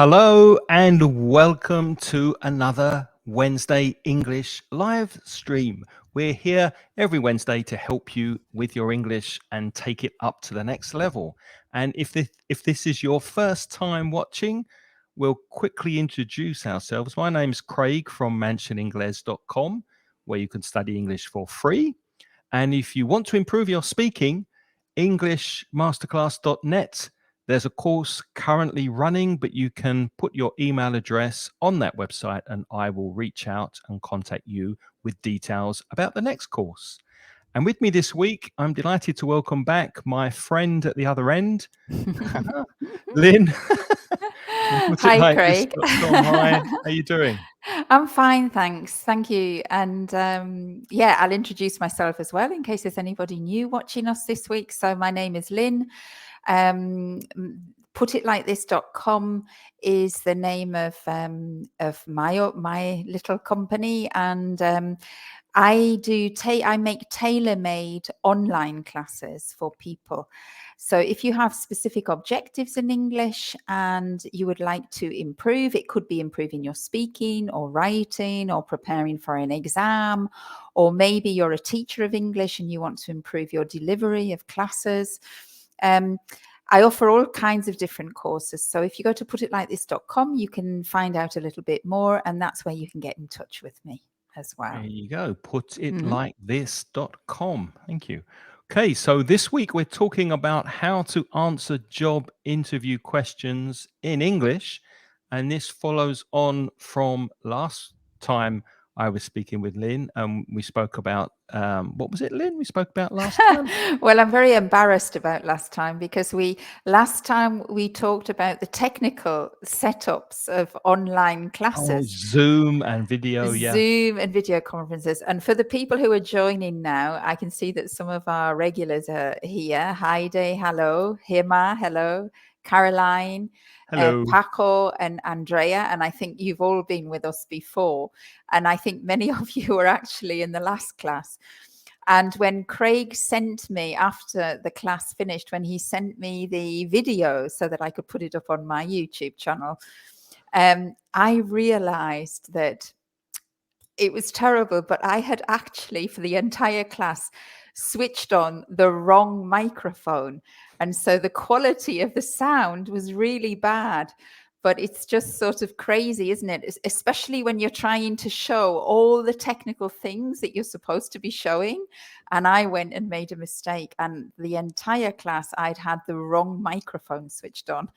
Hello and welcome to another Wednesday English live stream. We're here every Wednesday to help you with your English and take it up to the next level. And if this is your first time watching, we'll quickly introduce ourselves. My name's Craig from mansioningles.com, where you can study English for free. And if you want to improve your speaking, englishmasterclass.net. There's a course currently running, but you can put your email address on that website and I will reach out and contact you with details about the next course. And with me this week, I'm delighted to welcome back my friend at the other end, Lynne. What's it Hi, like Craig. this.com? Hi, how are you doing? I'm fine, thanks. Thank you. And I'll introduce myself as well in case there's anybody new watching us this week. So my name is Lynne. Putitlikethis.com is the name of my little company, and I make tailor-made online classes for people. So if you have specific objectives in English and you would like to improve, it could be improving your speaking or writing or preparing for an exam, or maybe you're a teacher of English and you want to improve your delivery of classes. I offer all kinds of different courses. So if you go to putitlikethis.com, you can find out a little bit more, and that's where you can get in touch with me as well. There you go. Putitlikethis.com. Thank you. Okay, so this week we're talking about how to answer job interview questions in English. And this follows on from last time I was speaking with Lynne, and we spoke about, what was it, Lynne, we spoke about last time? Well, I'm very embarrassed about last time because last time we talked about the technical setups of online Oh, classes. Zoom and video, yeah. Zoom and video conferences. And for the people who are joining now, I can see that some of our regulars are here. Heidi, hello. Hima, hello. Caroline, Hello. Paco and Andrea. And I think you've all been with us before. And I think many of you were actually in the last class. And when Craig sent me, after the class finished, when he sent me the video so that I could put it up on my YouTube channel, I realized that it was terrible, but I had actually, for the entire class, switched on the wrong microphone. And so the quality of the sound was really bad. But it's just sort of crazy, isn't it? Especially when you're trying to show all the technical things that you're supposed to be showing. And I went and made a mistake. And the entire class, I'd had the wrong microphone switched on,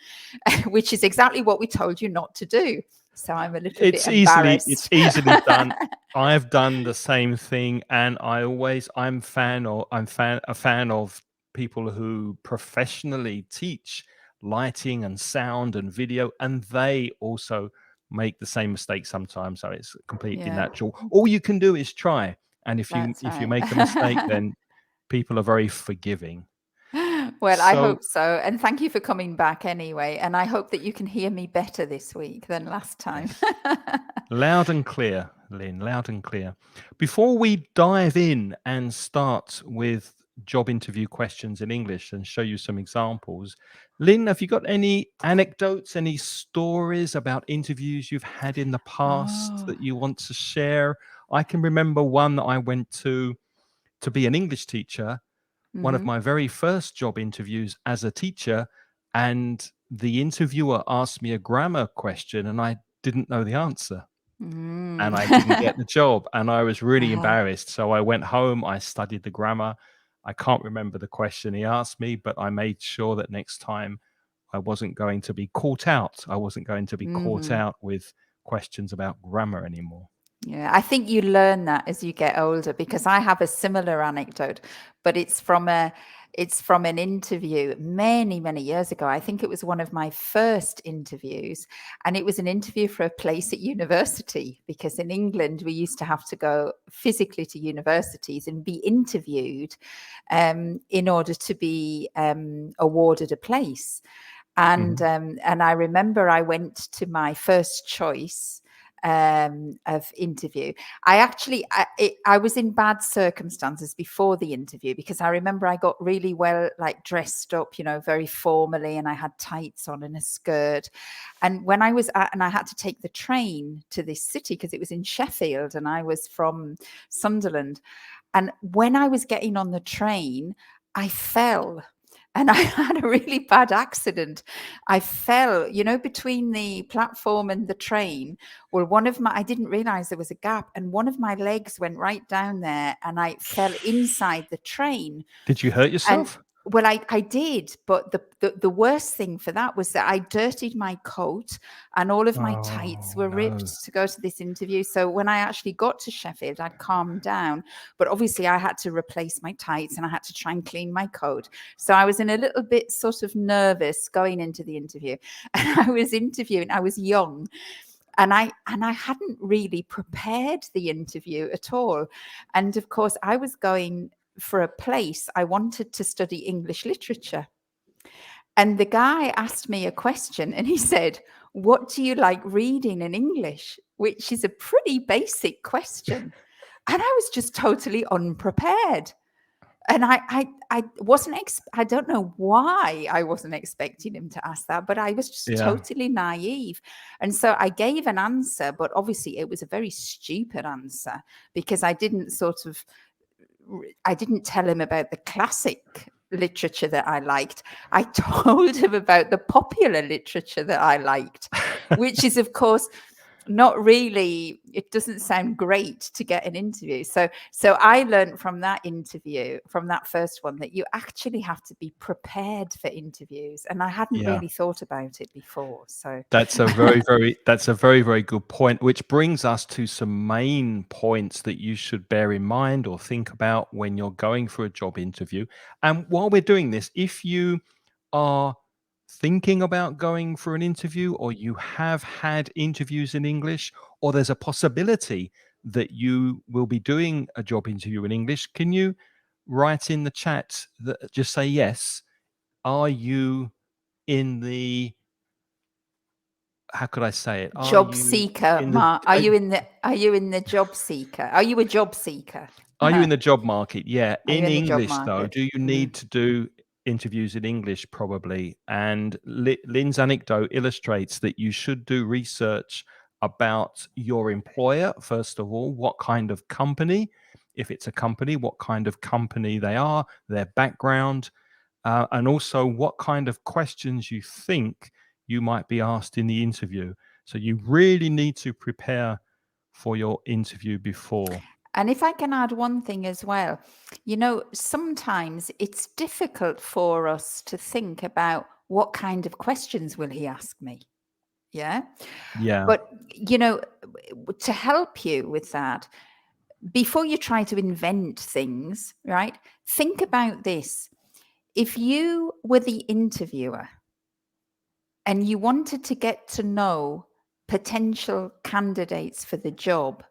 which is exactly what we told you not to do. So I'm a little bit embarrassed. It's easily done. I've done the same thing, and I'm a fan of people who professionally teach lighting and sound and video, and they also make the same mistake sometimes. So it's completely natural. All you can do is try, and if you make a mistake, then people are very forgiving. Well, I hope so. And thank you for coming back anyway. And I hope that you can hear me better this week than last time. Loud and clear, Lynne, loud and clear. Before we dive in and start with job interview questions in English and show you some examples, Lynne, have you got any anecdotes, any stories about interviews you've had in the past that you want to share? I can remember one that I went to be an English teacher, one of my very first job interviews as a teacher, and the interviewer asked me a grammar question and I didn't know the answer. And I didn't get the job, and I was really embarrassed. So I went home, I studied the grammar. I can't remember the question he asked me, but I made sure that next time I wasn't going to be caught out. I wasn't going to be caught out with questions about grammar anymore. Yeah, I think you learn that as you get older, because I have a similar anecdote, but it's from an interview many, many years ago. I think it was one of my first interviews, and it was an interview for a place at university, because in England we used to have to go physically to universities and be interviewed in order to be awarded a place. And I remember I went to my first choice of interview. I was in bad circumstances before the interview, because I remember I got really well, like, dressed up, very formally, and I had tights on and a skirt. And when I had to take the train to this city because it was in Sheffield and I was from Sunderland. And when I was getting on the train, I fell. And I had a really bad accident. I fell, between the platform and the train. Well, I didn't realize there was a gap, and one of my legs went right down there, and I fell inside the train. Did you hurt And yourself? well, I did, but the worst thing for that was that I dirtied my coat, and all of my tights Oh, were no. ripped to go to this interview. So when I actually got to Sheffield, I'd calmed down, but obviously I had to replace my tights and I had to try and clean my coat. So I was in a little bit sort of nervous going into the interview, and I was interviewing. I was young. And I hadn't really prepared the interview at all. And of course, I was going for a place. I wanted to study English literature. And the guy asked me a question and he said, "What do you like reading in English?" Which is a pretty basic question. And I was just totally unprepared. And I wasn't, I don't know why I wasn't expecting him to ask that, but I was just Yeah. totally naive. And so I gave an answer, but obviously it was a very stupid answer, because I didn't tell him about the classic literature that I liked. I told him about the popular literature that I liked, which is, of course, not really, it doesn't sound great to get an interview. So I learned from that interview, from that first one, that you actually have to be prepared for interviews. And I hadn't Yeah. really thought about it before. So That's a very, very good point, which brings us to some main points that you should bear in mind or think about when you're going for a job interview. And while we're doing this, if you are thinking about going for an interview, or you have had interviews in English, or there's a possibility that you will be doing a job interview in English, can you write in the chat that just say yes? Are you in the, how could I say it? Are job you seeker, in the Mark, are you in the job seeker? Are you a job seeker? are you in the job market? Yeah. Are you In in the job English, though, market? do you need to do interviews in English? Probably. And Lynn's anecdote illustrates that you should do research about your employer, first of all, what kind of company, if it's a company, what kind of company they are, their background, and also what kind of questions you think you might be asked in the interview. So you really need to prepare for your interview before. And if I can add one thing as well, sometimes it's difficult for us to think about what kind of questions will he ask me. Yeah. Yeah. But, to help you with that, before you try to invent things, right? Think about this. If you were the interviewer and you wanted to get to know potential candidates for the job,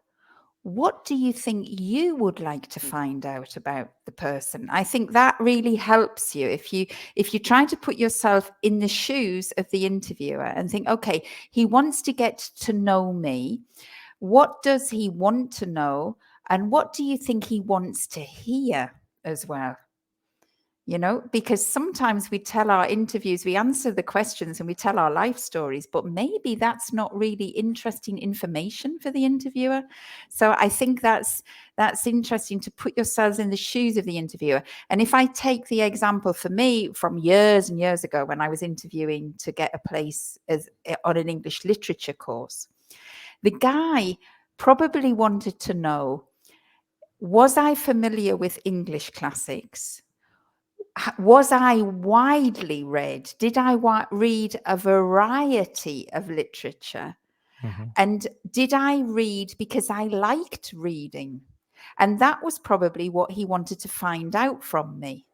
what do you think you would like to find out about the person? I think that really helps you if you try to put yourself in the shoes of the interviewer and think, okay, he wants to get to know me. What does he want to know? And what do you think he wants to hear as well? Because sometimes we tell our interviews, we answer the questions and we tell our life stories, but maybe that's not really interesting information for the interviewer. So I think that's interesting to put yourselves in the shoes of the interviewer. And if I take the example for me from years and years ago, when I was interviewing to get a place on an English literature course, the guy probably wanted to know, was I familiar with English classics? Was I widely read? Did I read a variety of literature? Mhm. And did I read because I liked reading? And that was probably what he wanted to find out from me.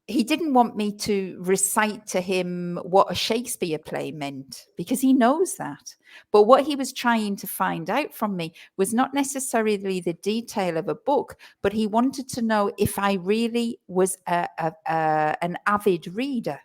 He didn't want me to recite to him what a Shakespeare play meant, because he knows that. But what he was trying to find out from me was not necessarily the detail of a book, but he wanted to know if I really was an avid reader.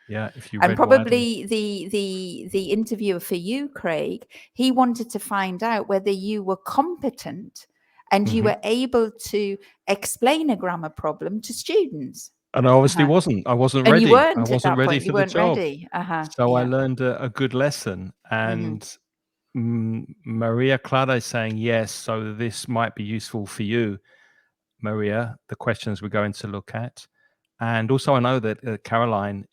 Yeah, if you And read widely. probably the interviewer for you, Craig, he wanted to find out whether you were competent and you Mhm. were able to explain a grammar problem to students. And I obviously Uh-huh. wasn't. I wasn't And you ready. I weren't at wasn't that ready point. You for the weren't job. ready. Uh-huh. So I Yeah. learned a good lesson. Mm-hmm. And Maria Clara is saying, yes, so this might be useful for you, Maria, the questions we're going to look at. And also, I know that Caroline,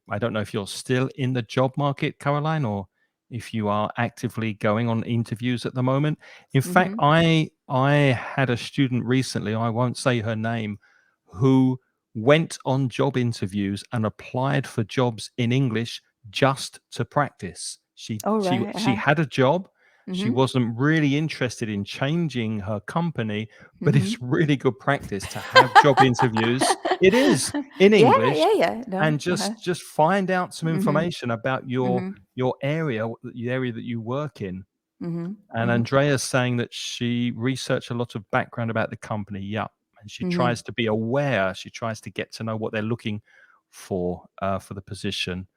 I don't know if you're still in the job market, Caroline, or if you are actively going on interviews at the moment. In fact, Mm-hmm. I had a student recently, I won't say her name, who went on job interviews and applied for jobs in English just to practice. She Oh, she right. she Uh-huh. had a job. She Mm-hmm. wasn't really interested in changing her company, but Mm-hmm. it's really good practice to have job interviews. It is in Yeah, English, yeah, yeah. No. and Uh-huh. just find out some Mm-hmm. information about Mm-hmm. your area, the area that you work in. Mm-hmm. And Mm-hmm. Andrea's saying that she researched a lot of background about the company. Yeah, and she Mm-hmm. tries to be aware. She tries to get to know what they're looking for the position,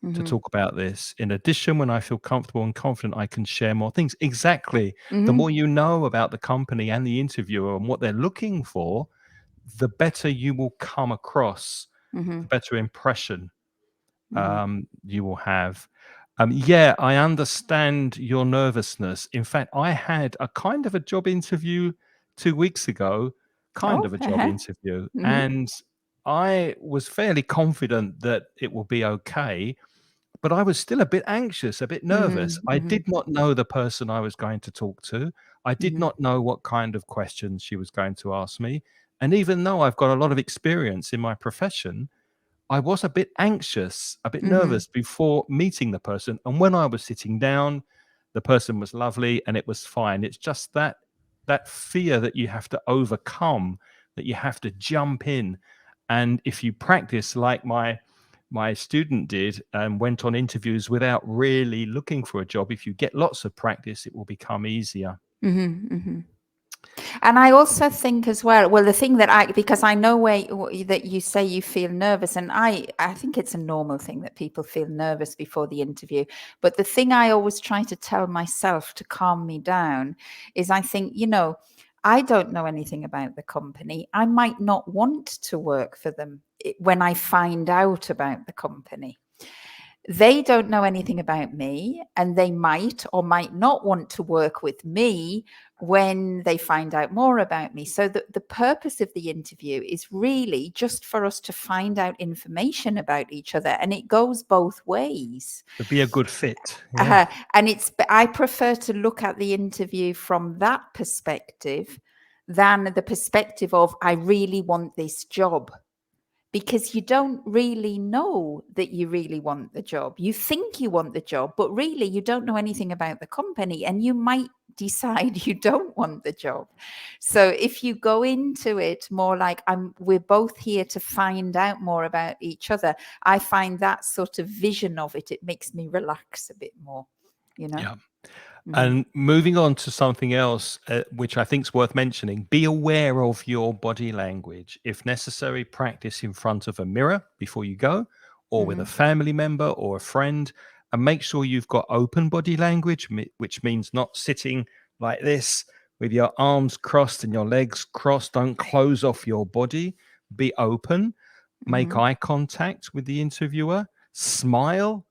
to Mm-hmm. talk about this. In addition, when I feel comfortable and confident, I can share more things. Exactly. The Mm-hmm. more you know about the company and the interviewer and what they're looking for, the better you will come across, Mm-hmm. the better impression Mm-hmm. you will have. Yeah, I understand your nervousness. In fact, I had a kind of a job interview 2 weeks ago, kind Oh, of a job uh-huh. interview, Mm-hmm. and I was fairly confident that it will be okay, but I was still a bit anxious, a bit nervous. Mm-hmm. I Mm-hmm. did not know the person I was going to talk to. I did Mm-hmm. not know what kind of questions she was going to ask me. And even though I've got a lot of experience in my profession, I was a bit anxious, a bit Mm-hmm. nervous before meeting the person. And when I was sitting down, the person was lovely and it was fine. It's just that fear that you have to overcome, that you have to jump in. And if you practice like my student did and went on interviews without really looking for a job, if you get lots of practice, it will become easier. Mm-hmm. Mm-hmm. And I also think as well, the thing that because I know that you say you feel nervous, and I think it's a normal thing that people feel nervous before the interview. But the thing I always try to tell myself to calm me down is I think, I don't know anything about the company. I might not want to work for them when I find out about the company. They don't know anything about me, and they might or might not want to work with me when they find out more about me. So the purpose of the interview is really just for us to find out information about each other, and it goes both ways. To be a good fit. Yeah. And I prefer to look at the interview from that perspective than the perspective of I really want this job, because you don't really know that you really want the job. You think you want the job, but really you don't know anything about the company, and you might decide you don't want the job. So if you go into it more like we're both here to find out more about each other, I find that sort of vision of it makes me relax a bit more, you know. Yeah. Mm-hmm. And moving on to something else, which I think is worth mentioning, be aware of your body language. If necessary, practice in front of a mirror before you go, or with Mm-hmm. a family member or a friend, and make sure you've got open body language, which means not sitting like this with your arms crossed and your legs crossed. Don't close off your body. Be open. Make Mm-hmm. eye contact with the interviewer. Smile,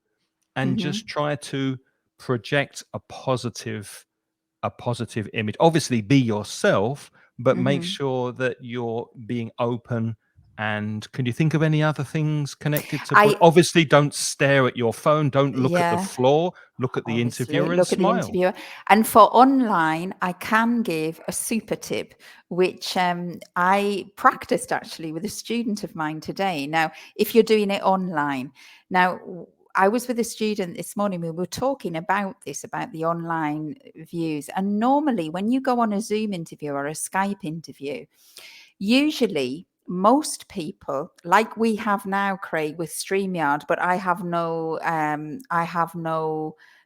and Mm-hmm. just try to project a positive image. Obviously be yourself, but make Mm-hmm. sure that you're being open. And can you think of any other things connected to I obviously don't stare at your phone, don't look at the Yeah. floor, look at the Obviously, interviewer and look at the smile. interviewer. And for online, I can give a super tip, which I practiced actually with a student of mine today. Now, if you're doing it online, now I was with a student this morning. We were talking about this, about the online views. And normally, when you go on a Zoom interview or a Skype interview, usually most people, like we have now, Craig, with StreamYard, but I have no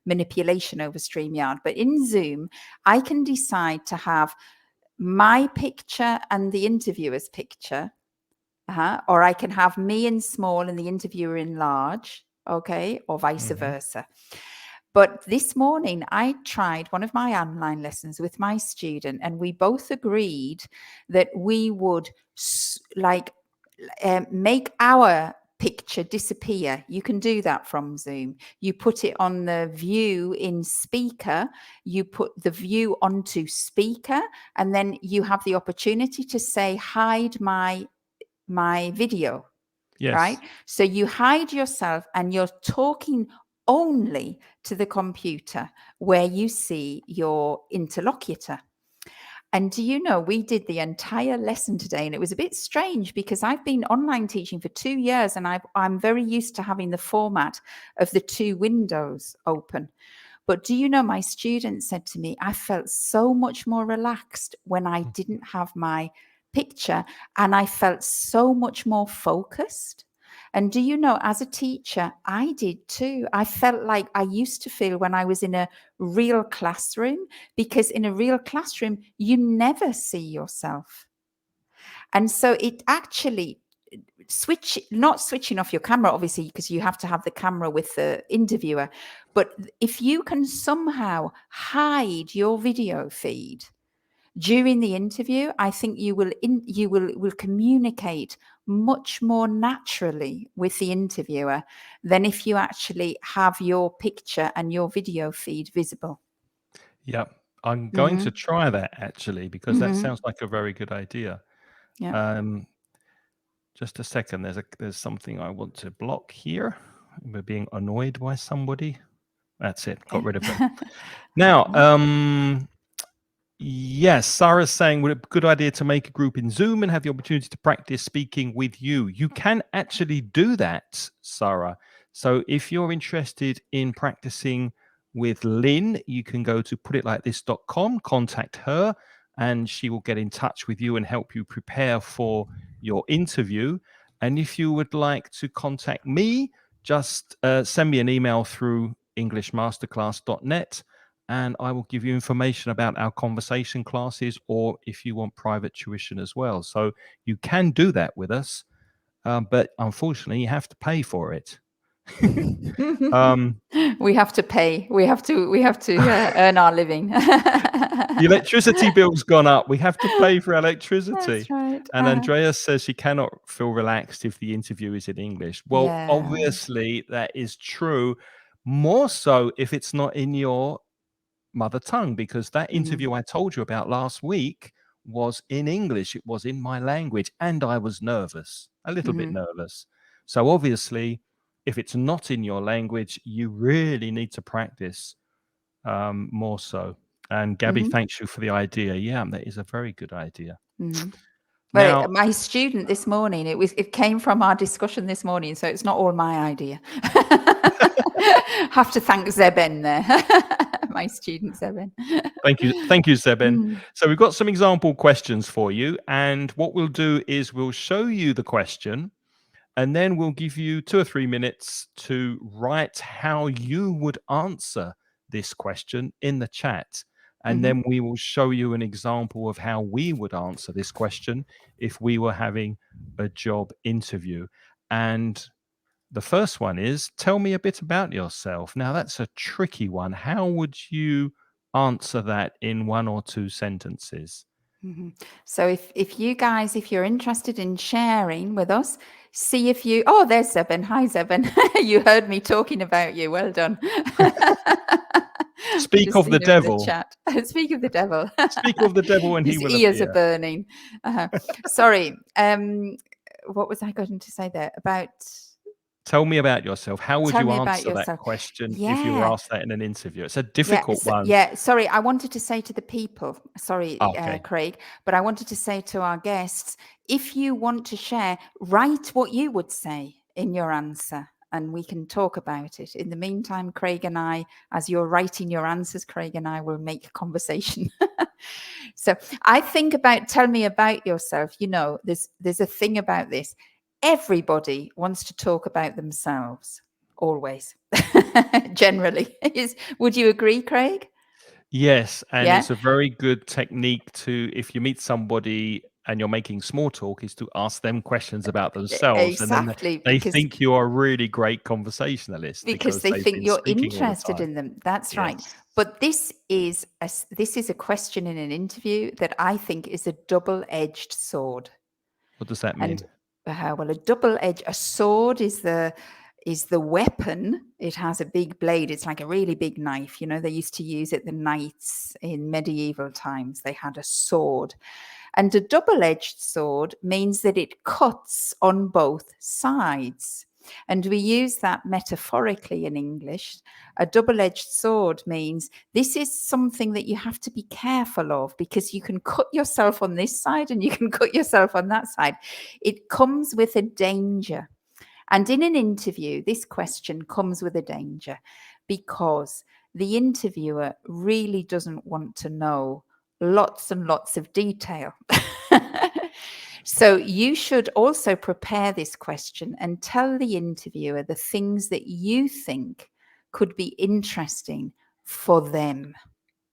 manipulation over StreamYard. But in Zoom, I can decide to have my picture and the interviewer's picture Or I can have me in small and the interviewer in large, okay, or vice Mhm. versa. But this morning, I tried one of my online lessons with my student, and we both agreed that we would make our picture disappear. You can do that from Zoom. You put it on the view in speaker, you put the view onto speaker, and then you have the opportunity to say, hide my video, right? Yes. So you hide yourself and you're talking only to the computer where you see your interlocutor. And do you know, we did the entire lesson today, and it was a bit strange because I've been online teaching for 2 years, and I'm very used to having the format of the 2 windows open. But do you know, my student said to me, I felt so much more relaxed when I didn't have my picture, and I felt so much more focused. And do you know, as a teacher, I did too. I felt like I used to feel when I was in a real classroom, because in a real classroom, you never see yourself. And so it actually not switching off your camera, obviously, because you have to have the camera with the interviewer. But if you can somehow hide your video feed during the interview, I think you will communicate much more naturally with the interviewer than if you actually have your picture and your video feed visible. Yeah. I'm going to Mm-hmm. try that actually, because that Mm-hmm. sounds like a very good idea. Yeah. Just a second. There's something I want to block here. We're being annoyed by somebody. That's it. Got Okay. rid of them. Now, yes, Sarah's saying, would it be a good idea to make a group in Zoom and have the opportunity to practice speaking with you? You can actually do that, Sarah. So if you're interested in practicing with Lynne, you can go to putitlikethis.com, contact her, and she will get in touch with you and help you prepare for your interview. And if you would like to contact me, just send me an email through englishmasterclass.net, and I will give you information about our conversation classes, or if you want private tuition as well. So you can do that with us, but unfortunately, you have to pay for it. We have to pay. We have to earn our living. The electricity bill's gone up. We have to pay for electricity. That's right. And Andrea says she cannot feel relaxed if the interview is in English. Well, Yeah. obviously, that is true. More so if it's not in your mother tongue, because that interview I told you about last week was in English. It was in my language, and I was nervous, a little bit nervous. So obviously, if it's not in your language, you really need to practice more so. And Gabby, thanks you for the idea. Yeah, that is a very good idea. Well, Now, my student this morning, it came from our discussion this morning, so it's not all my idea. Have to thank Zeben there, my student Zeben. thank you, Zeben. So we've got some example questions for you, and what we'll do is we'll show you the question, and then we'll give you 2 or 3 minutes to write how you would answer this question in the chat. And then we will show you an example of how we would answer this question if we were having a job interview. And the first one is, tell me a bit about yourself. Now, that's a tricky one. How would you answer that in 1 or 2 sentences? So if you guys, if you're interested in sharing with us, see if you, oh, there's Zeben. Hi, Zeben. You heard me talking about you. Well done. Speak Just of the seen him in the devil. chat. Speak of the devil. Speak of the devil and he His will ears are appear. burning. Sorry. What was I going to say there about? Tell me about yourself. How would Tell you me about answer that yourself. question if you were Yeah. asked that in an interview? It's a difficult one. Sorry, I wanted to say to the people, sorry, Okay. Craig, but I wanted to say to our guests, if you want to share, write what you would say in your answer, and we can talk about it. In the meantime, Craig and I, as you're writing your answers, Craig and I will make conversation. So I think about, tell me about yourself. You know, there's a thing about this. Everybody wants to talk about themselves, always. Generally, would you agree, Craig? Yes, and Yeah. it's a very good technique to, if you meet somebody and you're making small talk is to ask them questions about themselves, and then Exactly, they because think you are a really great conversationalist because they they've think been you're speaking all the interested time. in them. That's right. Yes. But this is a question in an interview that I think is a double-edged sword. What does that And mean? well, a sword is the weapon. It has a big blade. It's like a really big knife. You know, they used to use it, the knights in medieval times. They had a sword. And a double-edged sword means that it cuts on both sides. And we use that metaphorically in English. A double-edged sword means this is something that you have to be careful of, because you can cut yourself on this side and you can cut yourself on that side. It comes with a danger. And in an interview, this question comes with a danger, because the interviewer really doesn't want to know lots and lots of detail. So you should also prepare this question and tell the interviewer the things that you think could be interesting for them.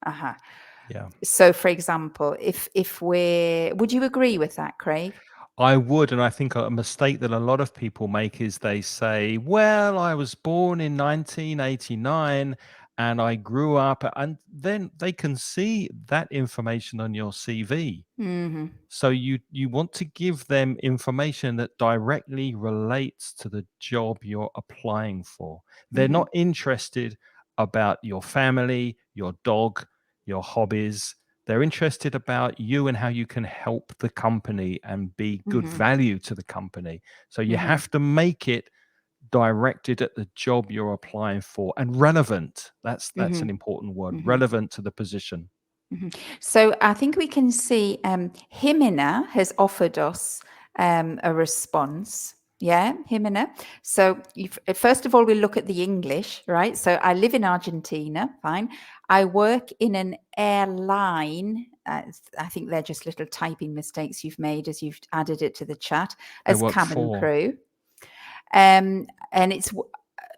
Yeah. So, for example, would you agree with that, Craig? I would, and I think a mistake that a lot of people make is they say, "Well, I was born in 1989 and I grew up," and then they can see that information on your CV. Mm-hmm. So you want to give them information that directly relates to the job you're applying for. They're Mm-hmm. not interested about your family, your dog, your hobbies. They're interested about you and how you can help the company and be good Mm-hmm. value to the company. So you Mm-hmm. have to make it directed at the job you're applying for and relevant. That's Mm-hmm. an important word, Mm-hmm. relevant to the position. Mm-hmm. So I think we can see Himina has offered us a response. Yeah, Himina. So first of all, we look at the English, right? So I live in Argentina, fine. I work in an airline. I think they're just little typing mistakes you've made as you've added it to the chat, I as work cabin for. crew. And it's,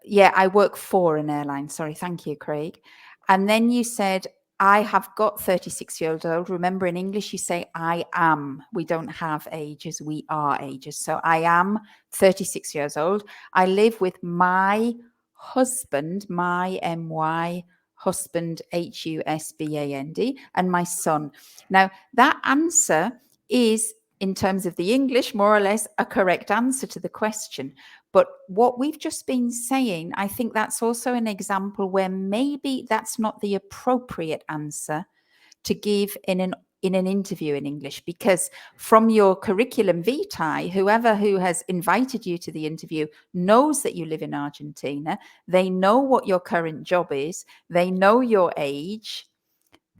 yeah, I work for an airline. Sorry. Thank you, Craig. And then you said, I have got 36 years old. Remember, in English, you say I am. We don't have ages, we are ages. So I am 36 years old. I live with my husband, my MY husband, HUSBAND, and my son. Now, that answer is, in terms of the English, more or less a correct answer to the question. But what we've just been saying, I think that's also an example where maybe that's not the appropriate answer to give in an interview in English, because from your curriculum vitae, whoever who has invited you to the interview knows that you live in Argentina. They know what your current job is. They know your age.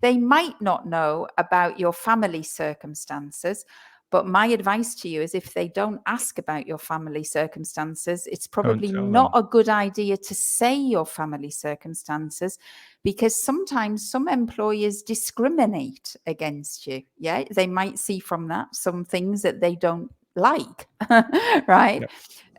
They might not know about your family circumstances, but my advice to you is, if they don't ask about your family circumstances, it's Don't probably tell not them. a good idea to say your family circumstances, because sometimes some employers discriminate against you. Yeah, they might see from that some things that they don't like, right?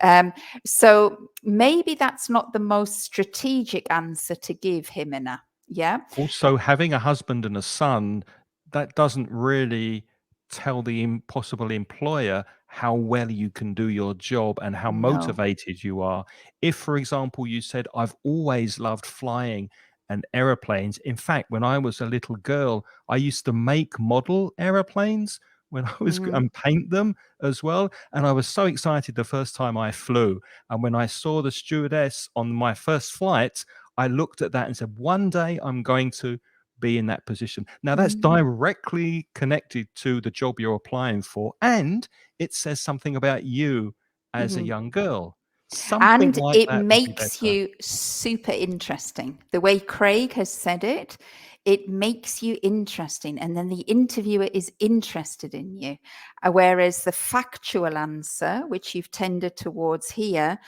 Yep. So maybe that's not the most strategic answer to give, Himina. Yeah. Also, having a husband and a son, that doesn't really tell the possible employer how well you can do your job and how No. motivated you are. If, for example, you said, "I've always loved flying and aeroplanes. In fact, when I was a little girl, I used to make model aeroplanes when I was Mm-hmm. and paint them as well. And I was so excited the first time I flew. And when I saw the stewardess on my first flight, I looked at that and said, one day I'm going to be in that position." Now, that's Mm-hmm. directly connected to the job you're applying for. And it says something about you as a Mm-hmm. young girl. Something And like it that would be makes better. you super interesting. The way Craig has said it, it makes you interesting. And then the interviewer is interested in you. Whereas the factual answer, which you've tended towards here,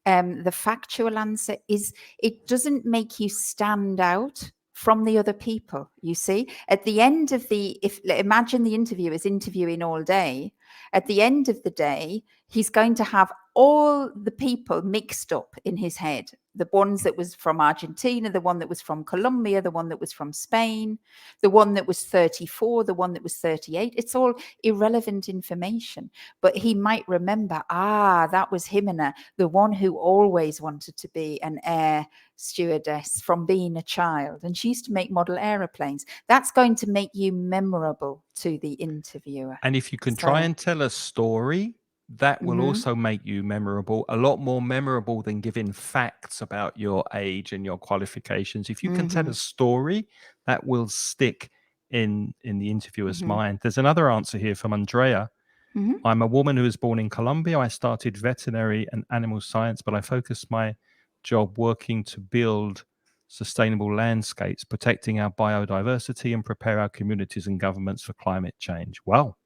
the factual answer is, it doesn't make you stand out from the other people. You see, at the end of if imagine the interviewer is interviewing all day, at the end of the day, he's going to have all the people mixed up in his head. the ones that was from Argentina, the one that was from Colombia, the one that was from Spain, the one that was 34, the one that was 38. It's all irrelevant information. But he might remember, that was Jimena, the one who always wanted to be an air stewardess from being a child. And she used to make model aeroplanes. That's going to make you memorable to the interviewer. And if you can try and tell a story, that will also make you memorable, a lot more memorable than giving facts about your age and your qualifications. If you can tell a story, that will stick in the interviewer's mind. There's another answer here from Andrea. I'm a woman who was born in Colombia. I started veterinary and animal science, but I focused my job working to build sustainable landscapes, protecting our biodiversity and prepare our communities and governments for climate change. Wow.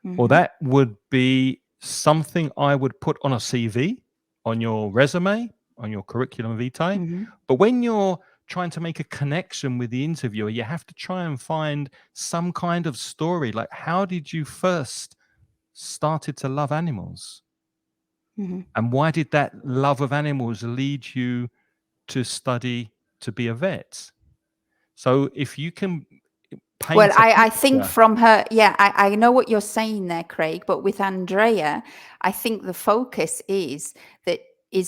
Well, that would be something I would put on a CV, on your resume, on your curriculum vitae. But when you're trying to make a connection with the interviewer, you have to try and find some kind of story. Like, how did you first started to love animals? And why did that love of animals lead you to study to be a vet? So if you can paint well, I think from her, I know what you're saying there, Craig, but with Andrea, I think the focus is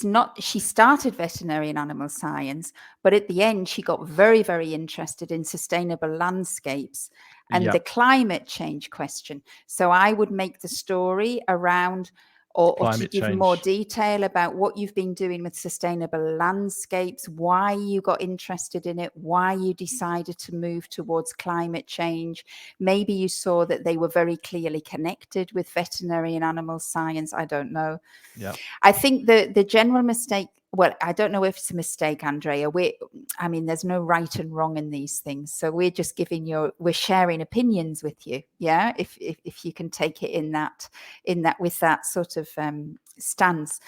not, she started veterinary and animal science, but at the end, she got very, very interested in sustainable landscapes and the climate change question. So I would make the story around or to give more detail about what you've been doing with sustainable landscapes, why you got interested in it, why you decided to move towards climate change. Maybe you saw that they were very clearly connected with veterinary and animal science. I don't know. Yeah. I think the general mistake, well, I don't know if it's a mistake, Andrea. I mean, there's no right and wrong in these things. So we're just we're sharing opinions with you. Yeah. If you can take it in that with that sort of stance.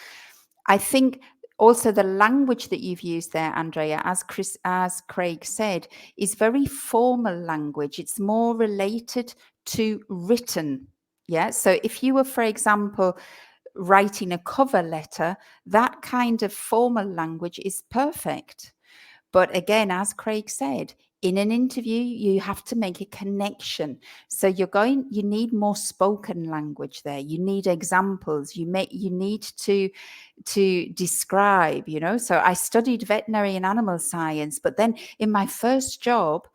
I think also the language that you've used there, Andrea, as Craig said, is very formal language. It's more related to written. Yeah. So if you were, for example, writing a cover letter, that kind of formal language is perfect. But again, as Craig said, in an interview, you have to make a connection. So you need more spoken language there. You need examples. You need to describe, So I studied veterinary and animal science, but then in my first job,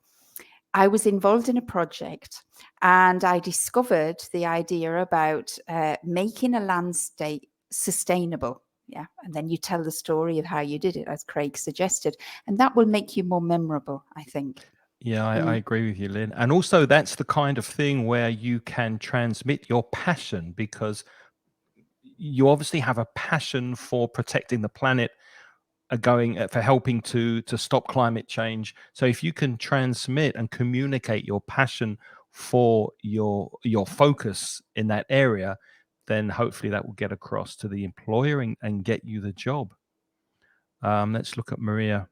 I was involved in a project and I discovered the idea about making a landscape sustainable. Yeah. And then you tell the story of how you did it, as Craig suggested. And that will make you more memorable, I think. Yeah, I agree with you, Lynn. And also that's the kind of thing where you can transmit your passion, because you obviously have a passion for protecting the planet, for helping to stop climate change. So if you can transmit and communicate your passion for your focus in that area, then hopefully that will get across to the employer and get you the job. Let's look at Maria.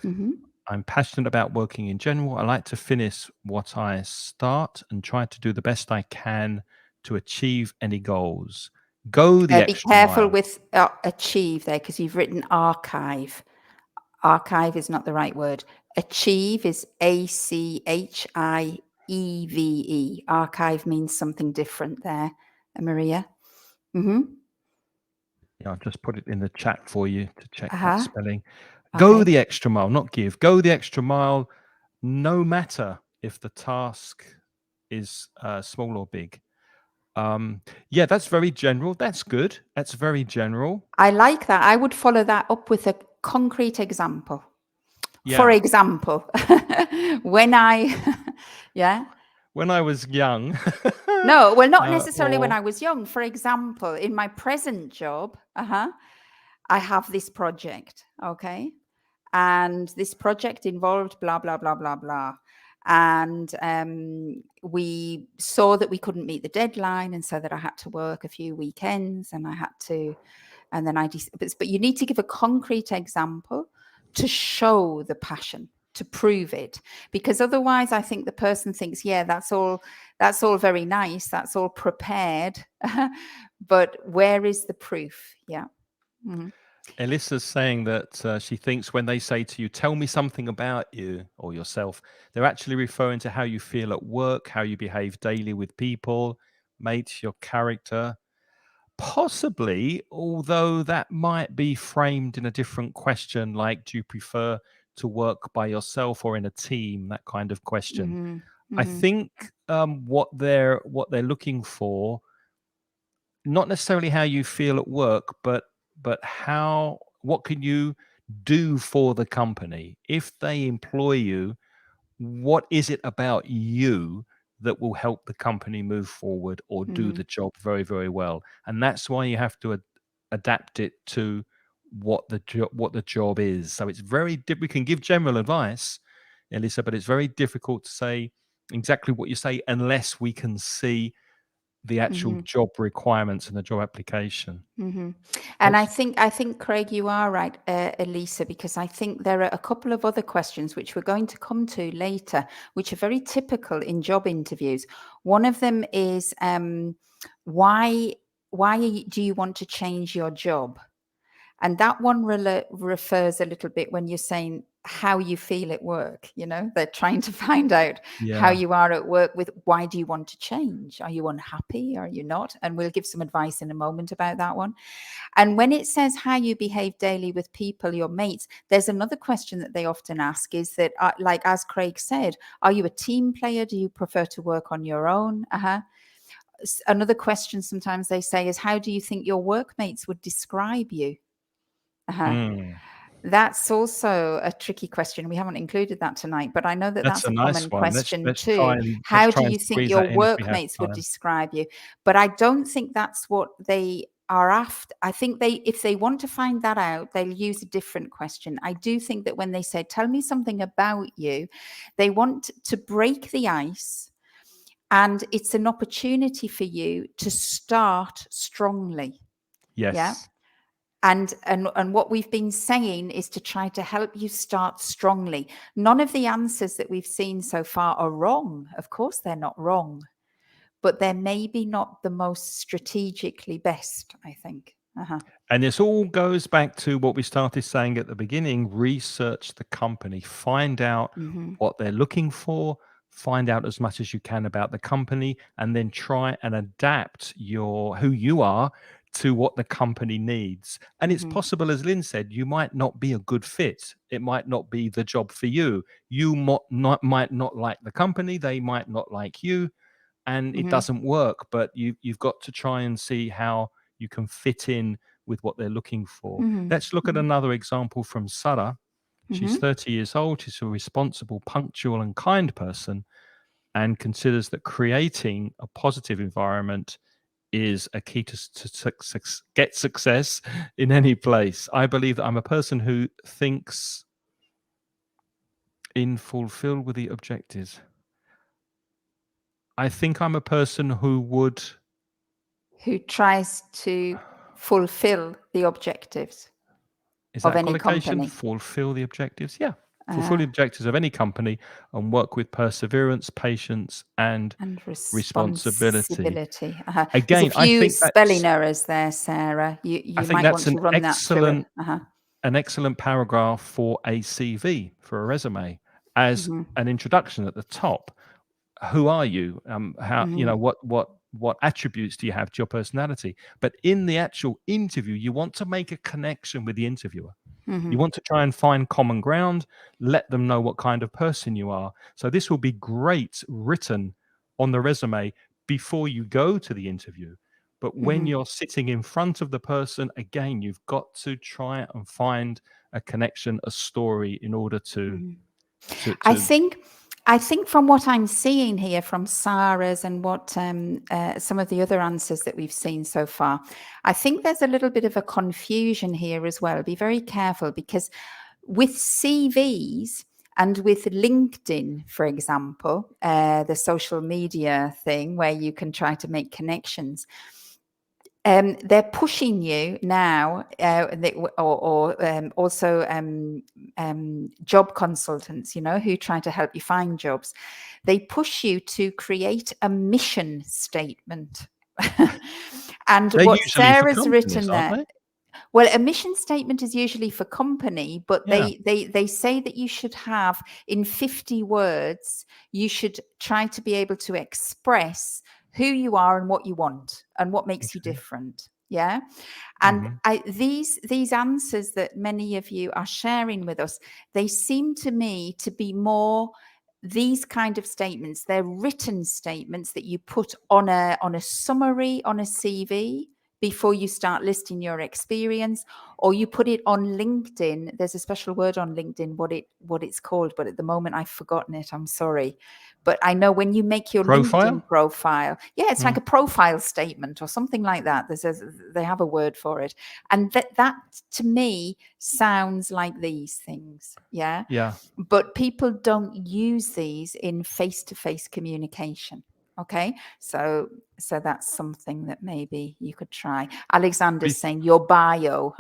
I'm passionate about working in general. I like to finish what I start and try to do the best I can to achieve any goals. Go the extra mile. Be careful with achieve there, because you've written archive. Archive is not the right word. Achieve is ACHIEVE. Archive means something different there, Maria. Yeah, I've just put it in the chat for you to check that spelling. Okay. Go the extra mile, not give. Go the extra mile, no matter if the task is small or big. Yeah, that's very general. That's good. That's very general. I like that. I would follow that up with a concrete example. Yeah. For example, when I was young. No, well, not necessarily when I was young. For example, in my present job, I have this project, okay? And this project involved blah, blah, blah, blah, blah. And we saw that we couldn't meet the deadline, and so that I had to work a few weekends, and but you need to give a concrete example to show the passion, to prove it, because otherwise I think the person thinks, yeah, that's all very nice, that's all prepared, but where is the proof? Yeah. Alyssa's saying that she thinks when they say to you, tell me something about you or yourself, they're actually referring to how you feel at work, how you behave daily with people, mates, your character. Possibly, although that might be framed in a different question, like, do you prefer to work by yourself or in a team? That kind of question. Mm-hmm. I Mm-hmm. think what they're looking for, not necessarily how you feel at work, but how what can you do for the company if they employ you? What is it about you that will help the company move forward or do Mm-hmm. the job very, very well? And that's why you have to adapt it to what the job is. So it's we can give general advice, Elisa, but it's very difficult to say exactly what you say unless we can see the actual Mm-hmm. job requirements and the job application. Mm-hmm. And What's I think, Craig, you are right, Elisa, because I think there are a couple of other questions which we're going to come to later, which are very typical in job interviews. One of them is why do you want to change your job? And that one refers a little bit when you're saying how you feel at work. You know, they're trying to find out how Yeah. you are at work with why do you want to change? Are you unhappy? Are you not? And we'll give some advice in a moment about that one. And when it says how you behave daily with people, your mates, there's another question that they often ask is that, like as Craig said, are you a team player? Do you prefer to work on your own? Another question sometimes they say is, how do you think your workmates would describe you? Mm. That's also a tricky question. We haven't included that tonight, but I know that That's that's a a nice common one. question Let's try too. and let's How do try and you think squeeze your that in if we have workmates would time. describe you? But I don't think that's what they are after. I think if they want to find that out, they'll use a different question. I do think that when they say, tell me something about you, they want to break the ice. And it's an opportunity for you to start strongly. Yeah. Yes. And what we've been saying is to try to help you start strongly. None of the answers that we've seen so far are wrong. Of course, they're not wrong, but they're maybe not the most strategically best, I think. And this all goes back to what we started saying at the beginning: research the company, find out Mm-hmm. what they're looking for, find out as much as you can about the company, and then try and adapt who you are to what the company needs. And it's Mm-hmm. possible, as Lynn said, you might not be a good fit. It might not be the job for you. You might not like the company, they might not like you, and it Mm-hmm. doesn't work. But you've got to try and see how you can fit in with what they're looking for. Let's look at Mm-hmm. another example from Sarah. She's Mm-hmm. 30 years old. She's a responsible, punctual, and kind person, and considers that creating a positive environment is a key to get success in any place. I believe that I'm a person who thinks in fulfill with the objectives. I think I'm a person who would. Who tries to fulfill the objectives Is of that a any collocation? company Fulfill the objectives? Yeah. Fulfill uh, the objectives of any company and work with perseverance, patience, and and responsibility. responsibility. There's a Again, few spelling errors there, Sarah. I You think might that's want to run that through it. an excellent paragraph for a CV, for a resume, as Mm-hmm. an introduction at the top. Who are you? How, Mm-hmm. what attributes do you have to your personality? But in the actual interview, you want to make a connection with the interviewer. Mm-hmm. You want to try and find common ground, let them know what kind of person you are. So this will be great written on the resume before you go to the interview. But when Mm-hmm. you're sitting in front of the person, again, you've got to try and find a connection, a story in order to Mm-hmm. to I to think I think from what I'm seeing here from Sarah's and what some of the other answers that we've seen so far, I think there's a little bit of a confusion here as well. Be very careful because with CVs and with LinkedIn, for example, the social media thing where you can try to make connections, they're pushing you now, also job consultants, who try to help you find jobs. They push you to create a mission statement. And they're what usually for Sarah's companies, written aren't there, they? Well, a mission statement is usually for company, but Yeah. they say that you should have in 50 words, you should try to be able to express who you are and what you want and what makes you Okay. different. Yeah. And Mhm. these answers that many of you are sharing with us, they seem to me to be more these kind of statements. They're written statements that you put on a summary on a CV before you start listing your experience, or you put it on LinkedIn. There's a special word on LinkedIn, what it's called, but at the moment I've forgotten it. I'm sorry. But I know when you make your Profile? LinkedIn profile, yeah, it's like Mm. a profile statement or something like that. They have a word for it. And that to me sounds like these things. Yeah. Yeah. But people don't use these in face-to-face communication. Okay. So that's something that maybe you could try. Alexander's Bef saying your bio,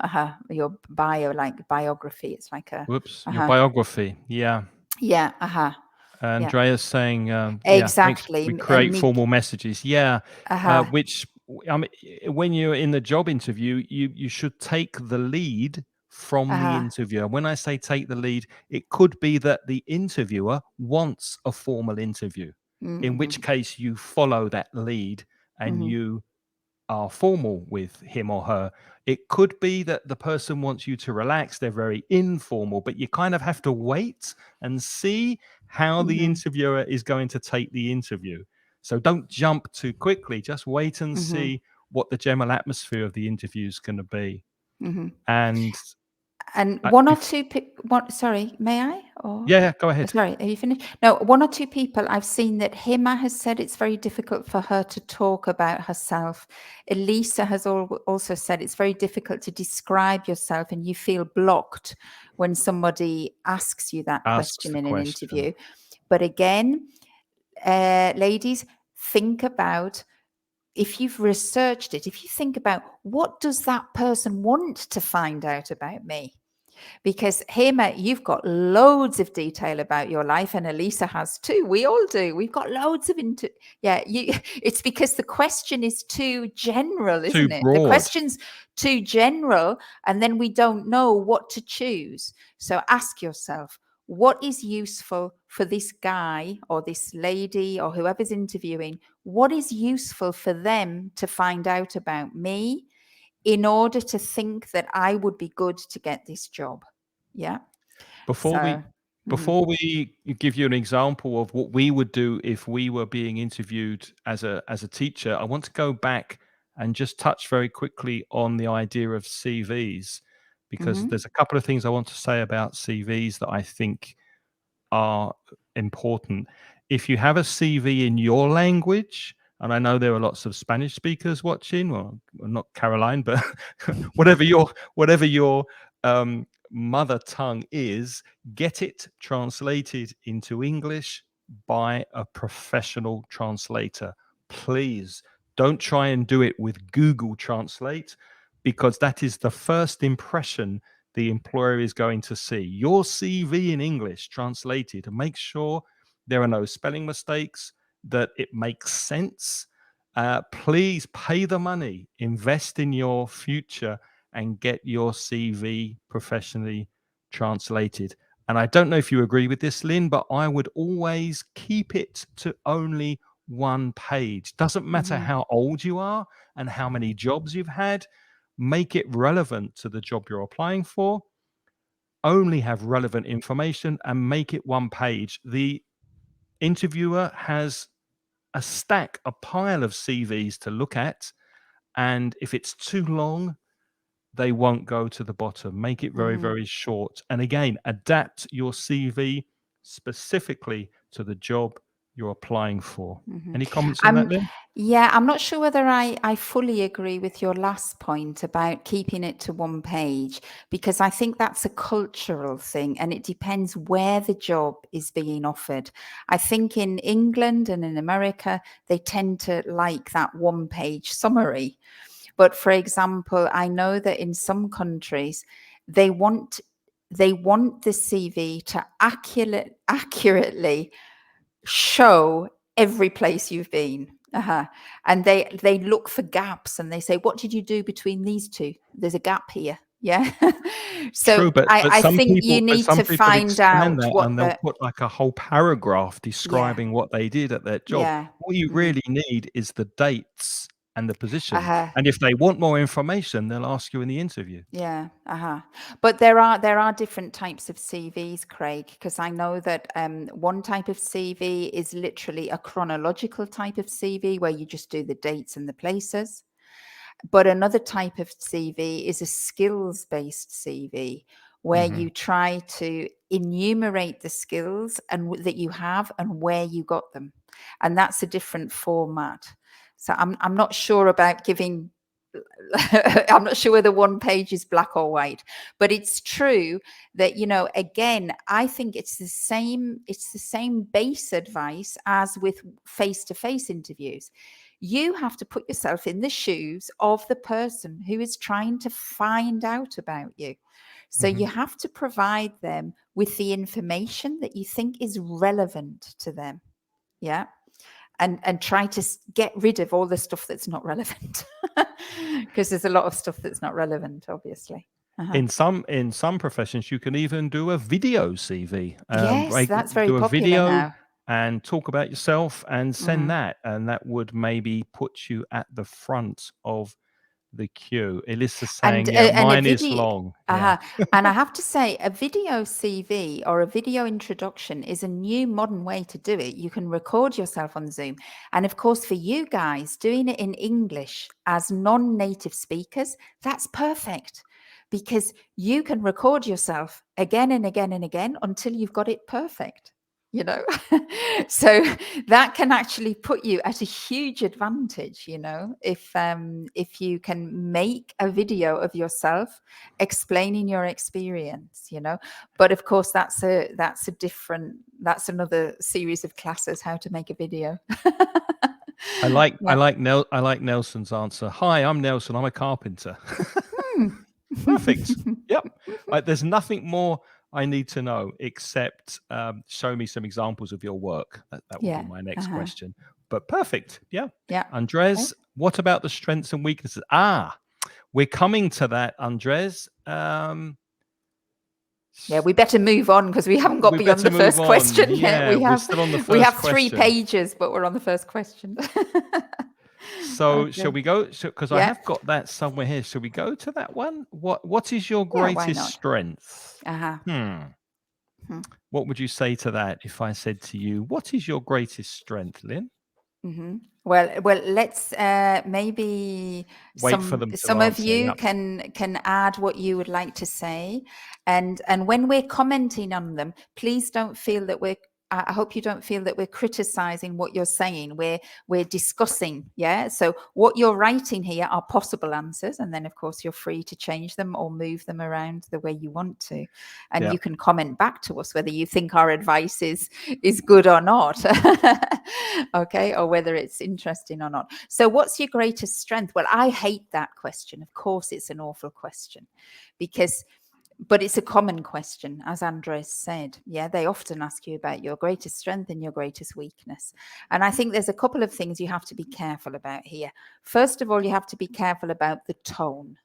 your bio, like biography. It's like a, Whoops, your biography. Yeah. yeah, yeah, Andrea's saying, yeah, thanks. We exactly. And create me, formal messages. Yeah. uh-huh, Which, I mean, when you're in the job interview, you should take the lead from the uh-huh, interviewer. When I say take the lead, it could be that the interviewer wants a formal interview, in which mm-hmm, case you follow that lead and mm-hmm, you are formal with him or her. It could be that the person wants you to relax, they're very informal, but you kind of have to wait and see how the mm-hmm, interviewer is going to take the interview. So don't jump too quickly, just wait and mm-hmm, see what the general atmosphere of the interview is going to be. mm-hmm. And And I, one or if, two one, sorry, may I? Or yeah, go ahead. sorry, are you finished? No, one or two people I've seen that Hima has said it's very difficult for her to talk about herself. Elisa has also said it's very difficult to describe yourself and you feel blocked when somebody asks you that Asks question the in an question. interview. But again, ladies, think about, if you've researched it, if you think about what does that person want to find out about me? Because Hema, you've got loads of detail about your life, and Elisa has too. We all do. We've got loads of yeah. It's because the question is too general, Too isn't it? The broad. question's too general, and then we don't know what to choose. So ask yourself, what is useful for this guy or this lady or whoever's interviewing? What is useful for them to find out about me in order to think that I would be good to get this job? Yeah. Before we So, mhm, before we give you an example of what we would do if we were being interviewed as a teacher, I want to go back and just touch very quickly on the idea of CVs, because mhm, there's a couple of things I want to say about CVs that I think are important. If you have a CV in your language, and I know there are lots of Spanish speakers watching, well, not Caroline, but whatever your mother tongue is, get it translated into English by a professional translator. Please don't try and do it with Google Translate, because that is the first impression the employer is going to see. Your CV in English translated, and make sure there are no spelling mistakes, that it makes sense. Please pay the money, invest in your future, and get your CV professionally translated. And I don't know if you agree with this, Lynn, but I would always keep it to only one page. Doesn't matter mhm, how old you are and how many jobs you've had, make it relevant to the job you're applying for. Only have relevant information and make it one page. The interviewer has a pile of CVs to look at. And if it's too long, they won't go to the bottom. Make it very, mhm, very short. And again, adapt your CV specifically to the job you're applying for. mhm. Any comments on that, I'm Lynn? Yeah, I'm not sure whether I fully agree with your last point about keeping it to one page, because I think that's a cultural thing and it depends where the job is being offered. I think in England and in America, they tend to like that one page summary. But for example, I know that in some countries, they want the CV to accurately show every place you've been. Uh-huh. And they look for gaps and they say, what did you do between these two? There's a gap here. Yeah. So True, but I think you but need some to people find expand out that what and they'll the, put like a whole paragraph yeah, describing what they did at their job. yeah. All you Hmm. really need is the dates and the position. Uh-huh. And if they want more information, they'll ask you in the interview. Yeah, uh-huh. But there are different types of CVs, Craig, because I know that one type of CV is literally a chronological type of CV where you just do the dates and the places. But another type of CV is a skills-based CV where Hmm. you try to enumerate the skills and that you have and where you got them. And that's a different format. So I'm not sure about giving I'm not sure whether one page is black or white, but it's true that, again, I think it's the same base advice as with face-to-face interviews. You have to put yourself in the shoes of the person who is trying to find out about you. So Hmm. you have to provide them with the information that you think is relevant to them. Yeah. And try to get rid of all the stuff that's not relevant, because there's a lot of stuff that's not relevant, obviously. Uh-huh. In some professions, you can even do a video CV. Yes, Like that's very do a popular video now. and talk about yourself and send Hmm. that, and that would maybe put you at the front of the queue. Alyssa's saying, And "Yeah, and a mine is video, long." Yeah. and I have to say, a video CV or a video introduction is a new modern way to do it. You can record yourself on Zoom, and of course, for you guys doing it in English as non-native speakers, that's perfect because you can record yourself again and again and again until you've got it perfect. So that can actually put you at a huge advantage, if you can make a video of yourself explaining your experience. But of course that's another series of classes, how to make a video. Yeah. I like Nelson's answer. Hi, I'm Nelson. I'm a carpenter. Hmm. Perfect. Yep. There's nothing more I need to know except show me some examples of your work. That would be Yeah. my next Uh-huh. question. But perfect. Yeah. Yeah. Okay. Andres, what about the strengths and weaknesses? We're coming to that, Andres. Yeah, we better move on because we haven't got We beyond better the move first on. question yet. Yeah, We we're have still on the we first have 3 question. pages, but we're on the first question. So shall Okay. we go? Because I Yeah. have got that somewhere here. Shall we go to that one? What is your Yeah, why greatest not? strength? Uh-huh. Hmm. Hmm. What would you say to that if I said to you, what is your greatest strength, Lynn? Mm-hmm. Well, let's maybe Wait for them to some of answer. you Yep. can add what you would like to say, and when we're commenting on them, please don't feel that we're. I hope you don't feel that we're criticizing what you're saying. We're discussing, yeah. So what you're writing here are possible answers, and then of course you're free to change them or move them around the way you want to, and Yeah. you can comment back to us whether you think our advice is good or not. Okay, or whether it's interesting or not. So what's your greatest strength? Well, I hate that question. Of course it's an awful question, but it's a common question, as Andres said. Yeah, they often ask you about your greatest strength and your greatest weakness. And I think there's a couple of things you have to be careful about here. First of all, you have to be careful about the tone,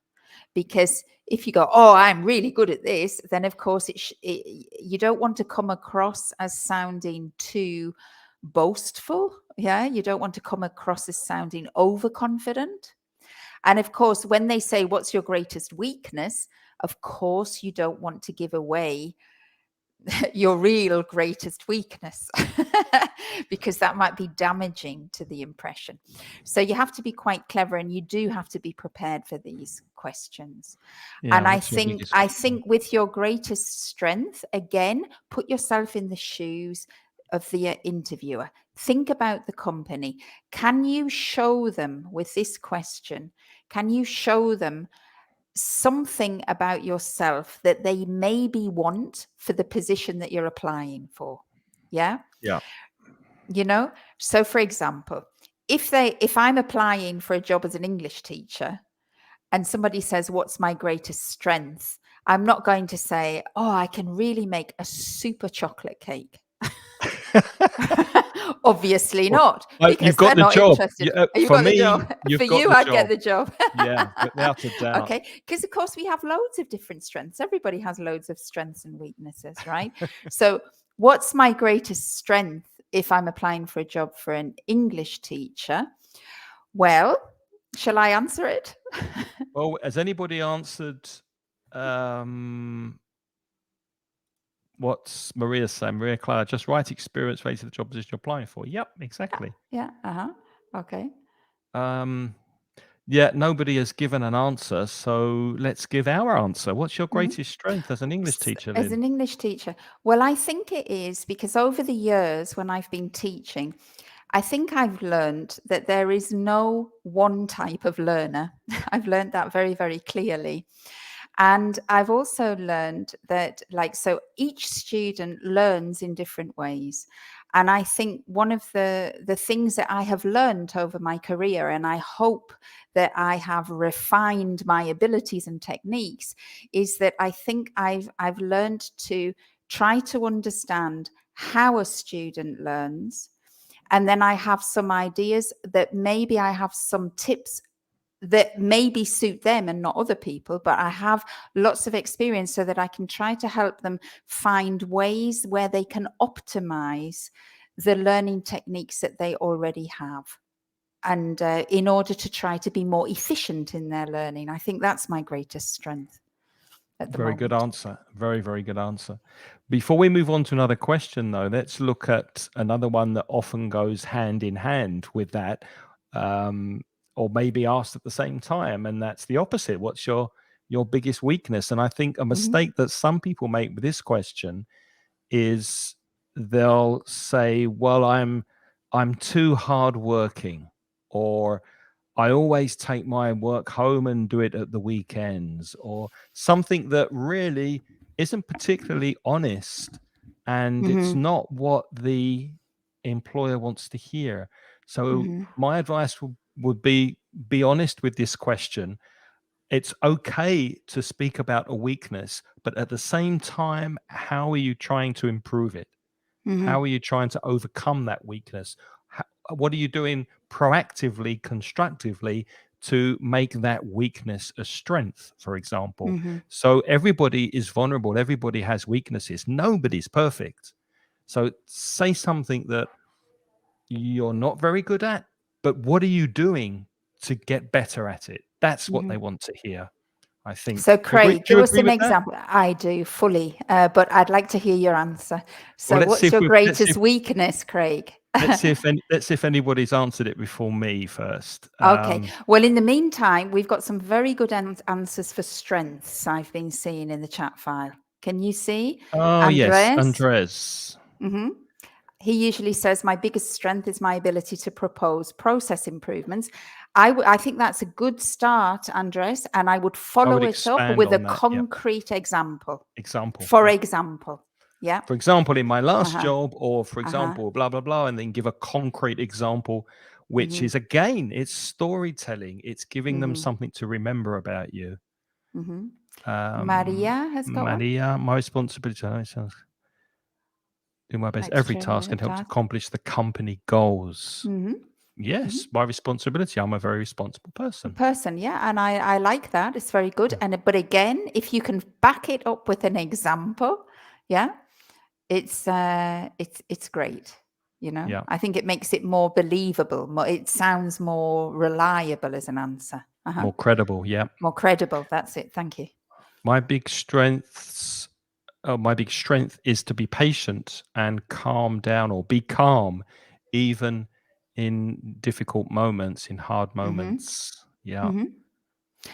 because if you go, oh, I'm really good at this, then of course you don't want to come across as sounding too boastful. Yeah, you don't want to come across as sounding overconfident. And of course, when they say, what's your greatest weakness? Of course, you don't want to give away your real greatest weakness because that might be damaging to the impression. So you have to be quite clever, and you do have to be prepared for these questions. Yeah. And What's your biggest I weakness? think with your greatest strength, again, put yourself in the shoes of the interviewer. Think about the company. Can you show them with this question? Can you show them something about yourself that they maybe want for the position that you're applying for? Yeah. Yeah. So for example, if I'm applying for a job as an English teacher and somebody says, what's my greatest strength? I'm not going to say, oh, I can really make a super chocolate cake. Obviously Well, not, you've because got they're the not job. interested. You For got the job. me, For you've got you, the I'd get job. the job. Yeah, without a doubt. Okay, because of course we have loads of different strengths. Everybody has loads of strengths and weaknesses, right? So, what's my greatest strength if I'm applying for a job for an English teacher? Well, shall I answer it? Well, has anybody answered um, what's Maria saying? Maria Clara, just right experience related to the job position you're applying for. Yep, exactly. Yeah. Okay. Um, yeah, nobody has given an answer, so let's give our answer. What's your Mhm. greatest strength as an English teacher, As Lynn? an English teacher, well, I think it is because over the years when I've been teaching, I think I've learned that there is no one type of learner. I've learned that very, very clearly. And I've also learned that, like, so each student learns in different ways. And I think one of the things that I have learned over my career, and I hope that I have refined my abilities and techniques, is that I think I've learned to try to understand how a student learns. And then I have some ideas that maybe I have some tips that maybe suit them and not other people, but I have lots of experience so that I can try to help them find ways where they can optimize the learning techniques that they already have. And in order to try to be more efficient in their learning, I think that's my greatest strength at the Very good moment. answer. Very, very good answer. Before we move on to another question, though, let's look at another one that often goes hand in hand with that, um, or maybe asked at the same time, and that's the opposite. What's your biggest weakness? And I think a mistake that some people make with this question is they'll say, "Well, I'm too hardworking," or I always take my work home and do it at the weekends, or something that really isn't particularly honest, and it's Mm-hmm. not what the employer wants to hear. So Mm-hmm. my advice would be honest with this question. It's okay to speak about a weakness, but at the same time, how are you trying to improve it? Mm-hmm. How are you trying to overcome that weakness? What are you doing proactively, constructively to make that weakness a strength, for example? Mm-hmm. So everybody is vulnerable. Everybody has weaknesses. Nobody's perfect. So say something that you're not very good at, but what are you doing to get better at it? That's what Mm-hmm. they want to hear, I So, think. Craig, Do give you us agree an with that? example. I do fully, but I'd like to hear your answer. Well, So, what's your greatest weakness, Craig? let's see if anybody's answered it before me first. Okay. Well, in the meantime, we've got some very good answers for strengths I've been seeing in the chat file. Can you see? Oh yes, Andres? Andres. Hmm. He usually says, my biggest strength is my ability to propose process improvements. I think that's a good start, Andres, and I would I follow would it up expand with a on that. Yep. concrete example. Example. For Yep. example. Yeah. For example, in my last Uh-huh. job, or for Uh-huh. example, blah blah blah, and then give a concrete example, which Mm-hmm. is again, it's storytelling. It's giving them Mm-hmm. something to remember about you. Mm-hmm. Maria has got one. Maria, my responsibility. Do my best every task Extra and help to task. accomplish the company goals. Mm-hmm. Mm-hmm. Yes, my responsibility. I'm a very responsible person. Person, yeah, and I like that. It's very good. And but again, if you can back it up with an example, yeah, it's great. You know, Yeah, I think it makes it more believable. It sounds more reliable as an answer. more credible. Yeah. More credible. That's it. Thank you. My big strengths my big strength is to be patient and calm down, or be calm even in difficult moments, in hard Mm-hmm. moments. Yeah. Mm-hmm.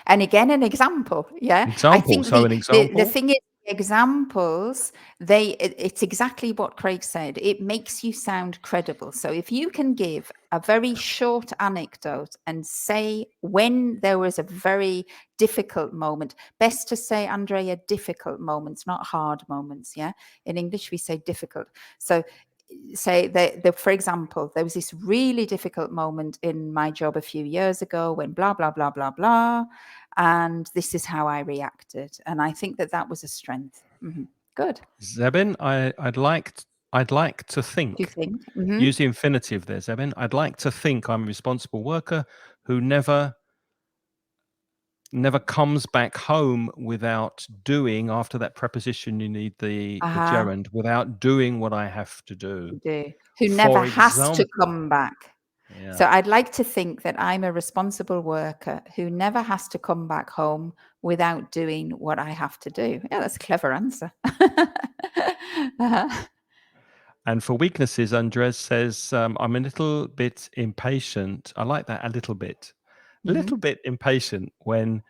And again, an example. Yeah, I Example. think So an the example. thing is, examples. It's exactly what Craig said. It makes you sound credible. So if you can give a very short anecdote and say when there was a very difficult moment, best to say, Andrea, difficult moments, not hard moments. Yeah, in English we say difficult. So say that, for example, there was this really difficult moment in my job a few years ago when blah blah blah blah blah, and this is how I reacted, and I think that that was a strength. Mm-hmm. Good. Zebin, I'd like I'd like to You think, think? use the infinitive there, Zebin. I'd like to think I'm a responsible worker who never comes back home without doing, after that preposition you need the gerund, without doing what I have to do. Do. Who never For has to example, come back. yeah. So I'd like to think that I'm a responsible worker who never has to come back home without doing what I have to do. Yeah, that's a clever answer. And for weaknesses, Andres says, I'm a little bit impatient. I like that, a little bit. A little bit impatient when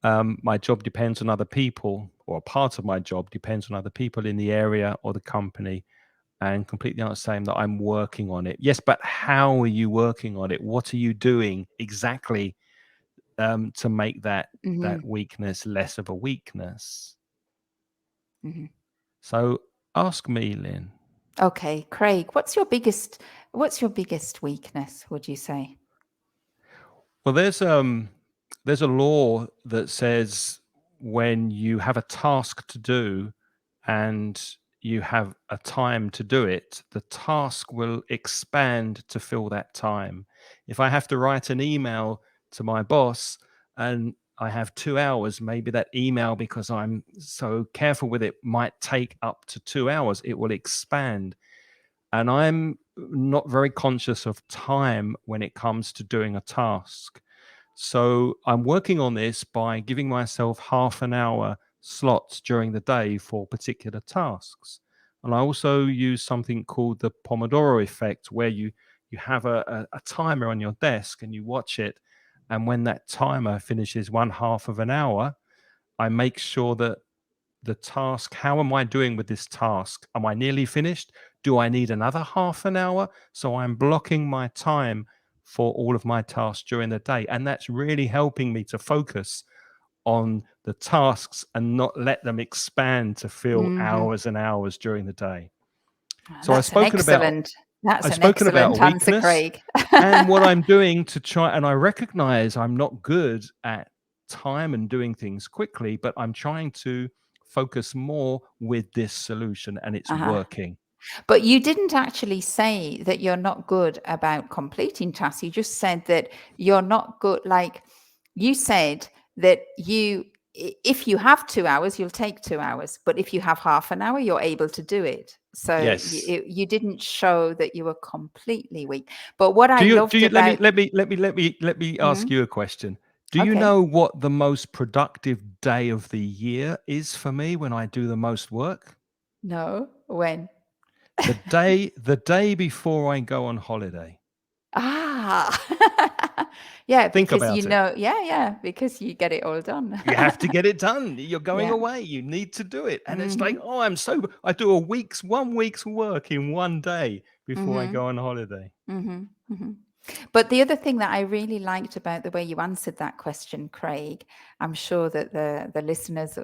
my job depends on other people, or a part of my job depends on other people in the area or the company, and completely understand that I'm working on it. Yes, but how are you working on it? What are you doing exactly to make that weakness less of a weakness? So ask me, Lynn. Okay, Craig, what's your biggest weakness, would you say? Well, there's a law that says when you have a task to do and you have a time to do it, the task will expand to fill that time. If I have to write an email to my boss and I have 2 hours, maybe that email, because I'm so careful with it, might take up to 2 hours. It will expand. And I'm not very conscious of time when it comes to doing a task. So I'm working on this by giving myself half an hour slots during the day for particular tasks. And I also use something called the Pomodoro effect, where you have a timer on your desk and you watch it. And when that timer finishes 1/2 of an hour, I make sure that the task, how am I doing with this task? Am I nearly finished? Do I need another half an hour? So I'm blocking my time for all of my tasks during the day. And that's really helping me to focus on the tasks and not let them expand to fill hours and hours during the day. So I've spoken about answer, weakness Craig. and what I'm doing to try, and I recognize I'm not good at time and doing things quickly, but I'm trying to focus more with this solution, and it's working. But you didn't actually say that you're not good about completing tasks. You just said that you're not good. Like, you said that if you have 2 hours, you'll take 2 hours. But if you have half an hour, you're able to do it. So Yes. you didn't show that you were completely weak. But what I Do loved you about let me ask you a question. Do you okay. know what the most productive day of the year is for me when I do the most work? No, when? The day before I go on holiday. Yeah, Think because about it. because you get it all done. You have to get it done. You're going Yeah. away. You need to do it. And it's like, oh, I do 1 week's work in one day before I go on holiday. But the other thing that I really liked about the way you answered that question, Craig, I'm sure that the listeners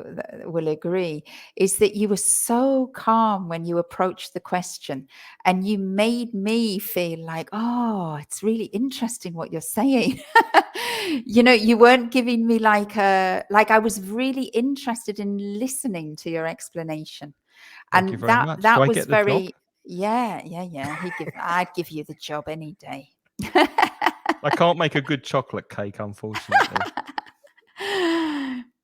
will agree, is that you were so calm when you approached the question, and you made me feel like, oh, it's really interesting what you're saying. You weren't giving me like I was really interested in listening to your explanation. Thank you And very much. Do that I was get the job? very, yeah. I'd give you the job any day. I can't make a good chocolate cake, unfortunately.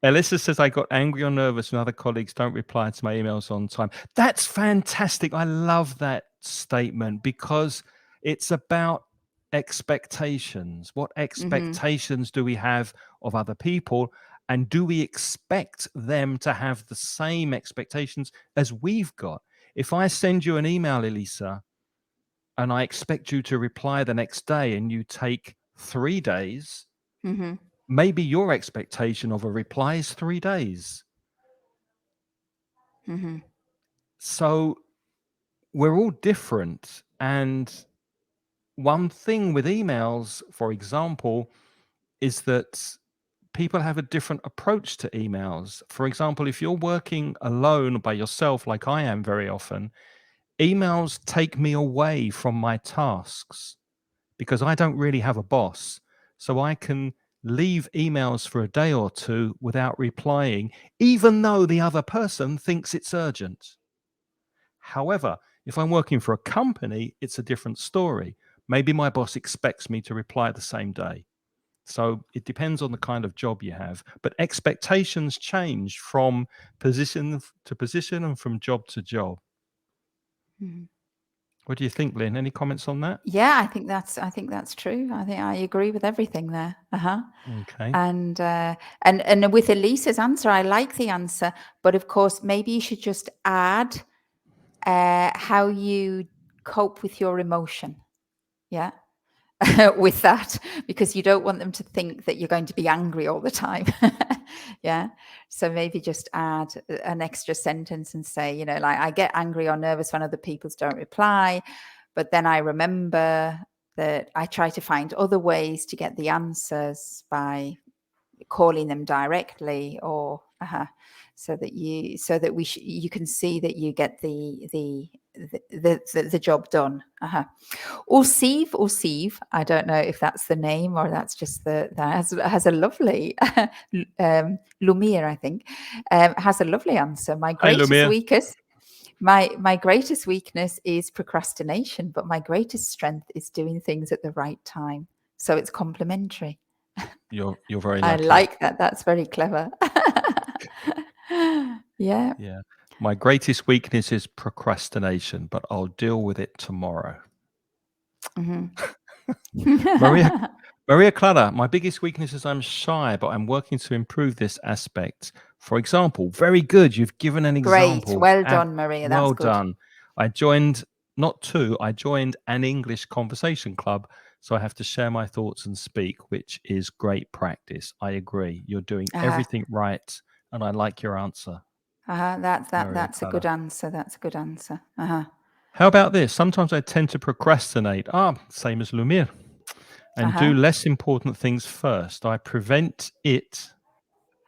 Alyssa says, I got angry or nervous when other colleagues don't reply to my emails on time. That's fantastic. I love that statement because it's about expectations. What expectations do we have of other people? And do we expect them to have the same expectations as we've got? If I send you an email, Elisa, and I expect you to reply the next day and you take 3 days, maybe your expectation of a reply is 3 days. So we're all different. And one thing with emails, for example, is that people have a different approach to emails. For example, if you're working alone by yourself, like I am very often, emails take me away from my tasks because I don't really have a boss. So I can leave emails for a day or two without replying, even though the other person thinks it's urgent. However, If I'm working for a company, it's a different story. Maybe my boss expects me to reply the same day. So it depends on the kind of job you have. But expectations change from position to position and from job to job. Mhm. What do you think, Lynn? Any comments on that? Yeah, I think that's true. I think I agree with everything there. Okay. And with Elisa's answer, I like the answer, but of course, maybe you should just add how you cope with your emotion. Yeah. With that, because you don't want them to think that you're going to be angry all the time. Yeah. So maybe just add an extra sentence and say, like, I get angry or nervous when other people don't reply, but then I remember that I try to find other ways to get the answers by calling them directly, or so that you can see that you get the job done. Ulsiv, I don't know if that's the name or that's just that has a lovely Lumir, I think, has a lovely answer. Hi, Lumir. My greatest weakness is procrastination, but my greatest strength is doing things at the right time. So it's complementary. You're very I lucky. like that. That's very clever. Yeah. Yeah. My greatest weakness is procrastination, but I'll deal with it tomorrow. Mhm. Maria Clara, my biggest weakness is I'm shy, but I'm working to improve this aspect. For example, very good. You've given an Great. example. Well done, Maria. That's Well good. done. I joined I joined an English conversation club. So I have to share my thoughts and speak, which is great practice. I agree. You're doing everything right. And I like your answer, Maria That's a good Clara. answer. That's a good answer. How about this? Sometimes I tend to procrastinate. Same as Lumir. And do less important things first. I prevent it,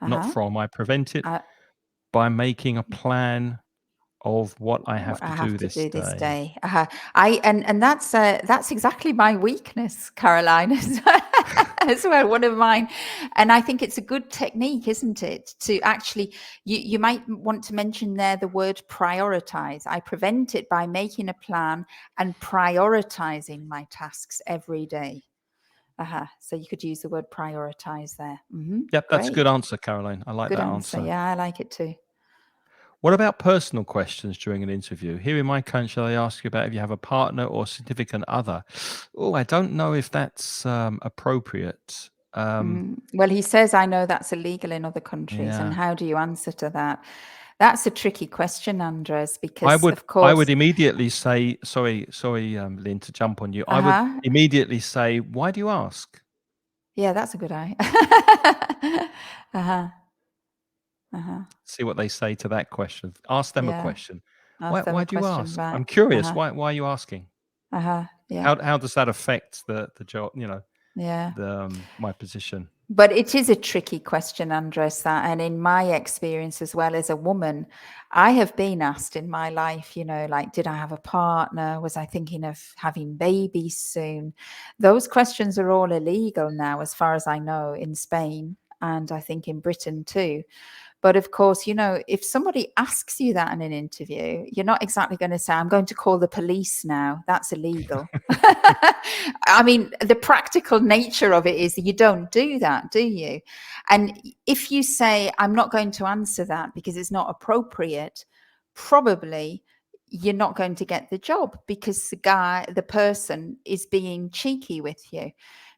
I prevent it Uh, by making a plan of what I what have to I do have to this do this day. day. And that's exactly my weakness, Caroline, as well. One of mine, and I think it's a good technique, isn't it? To actually, you might want to mention there the word prioritize. I prevent it by making a plan and prioritizing my tasks every day. So you could use the word prioritize there. Yep, that's a good Great, answer, Caroline. I like good that answer. answer. Yeah, I like it too. What about personal questions during an interview? Here in my country, they ask you about if you have a partner or significant other. Oh, I don't know if that's appropriate. Well, he says, I know that's illegal in other countries. And Yeah. how do you answer to that? That's a tricky question, Andres, I because, would of I course, would immediately say, sorry, Lynn, to jump on you. I would uh-huh. immediately say, why do you ask? Yeah, that's a good eye. Uh-huh. Uh-huh. See what they say to that question. Ask them a Yeah. question. Why Ask them why a do you question ask? back. I'm curious. Uh-huh. Why are you asking? Yeah. How does that affect the job, Yeah. my position? But it is a tricky question, Andres, that. And in my experience as well as a woman, I have been asked in my life, like, did I have a partner? Was I thinking of having babies soon? Those questions are all illegal now, as far as I know, in Spain. And I think in Britain too. But of course, if somebody asks you that in an interview, you're not exactly going to say, I'm going to call the police now. That's illegal. I mean, the practical nature of it is that you don't do that, do you? And if you say, I'm not going to answer that because it's not appropriate, probably you're not going to get the job because the person is being cheeky with you.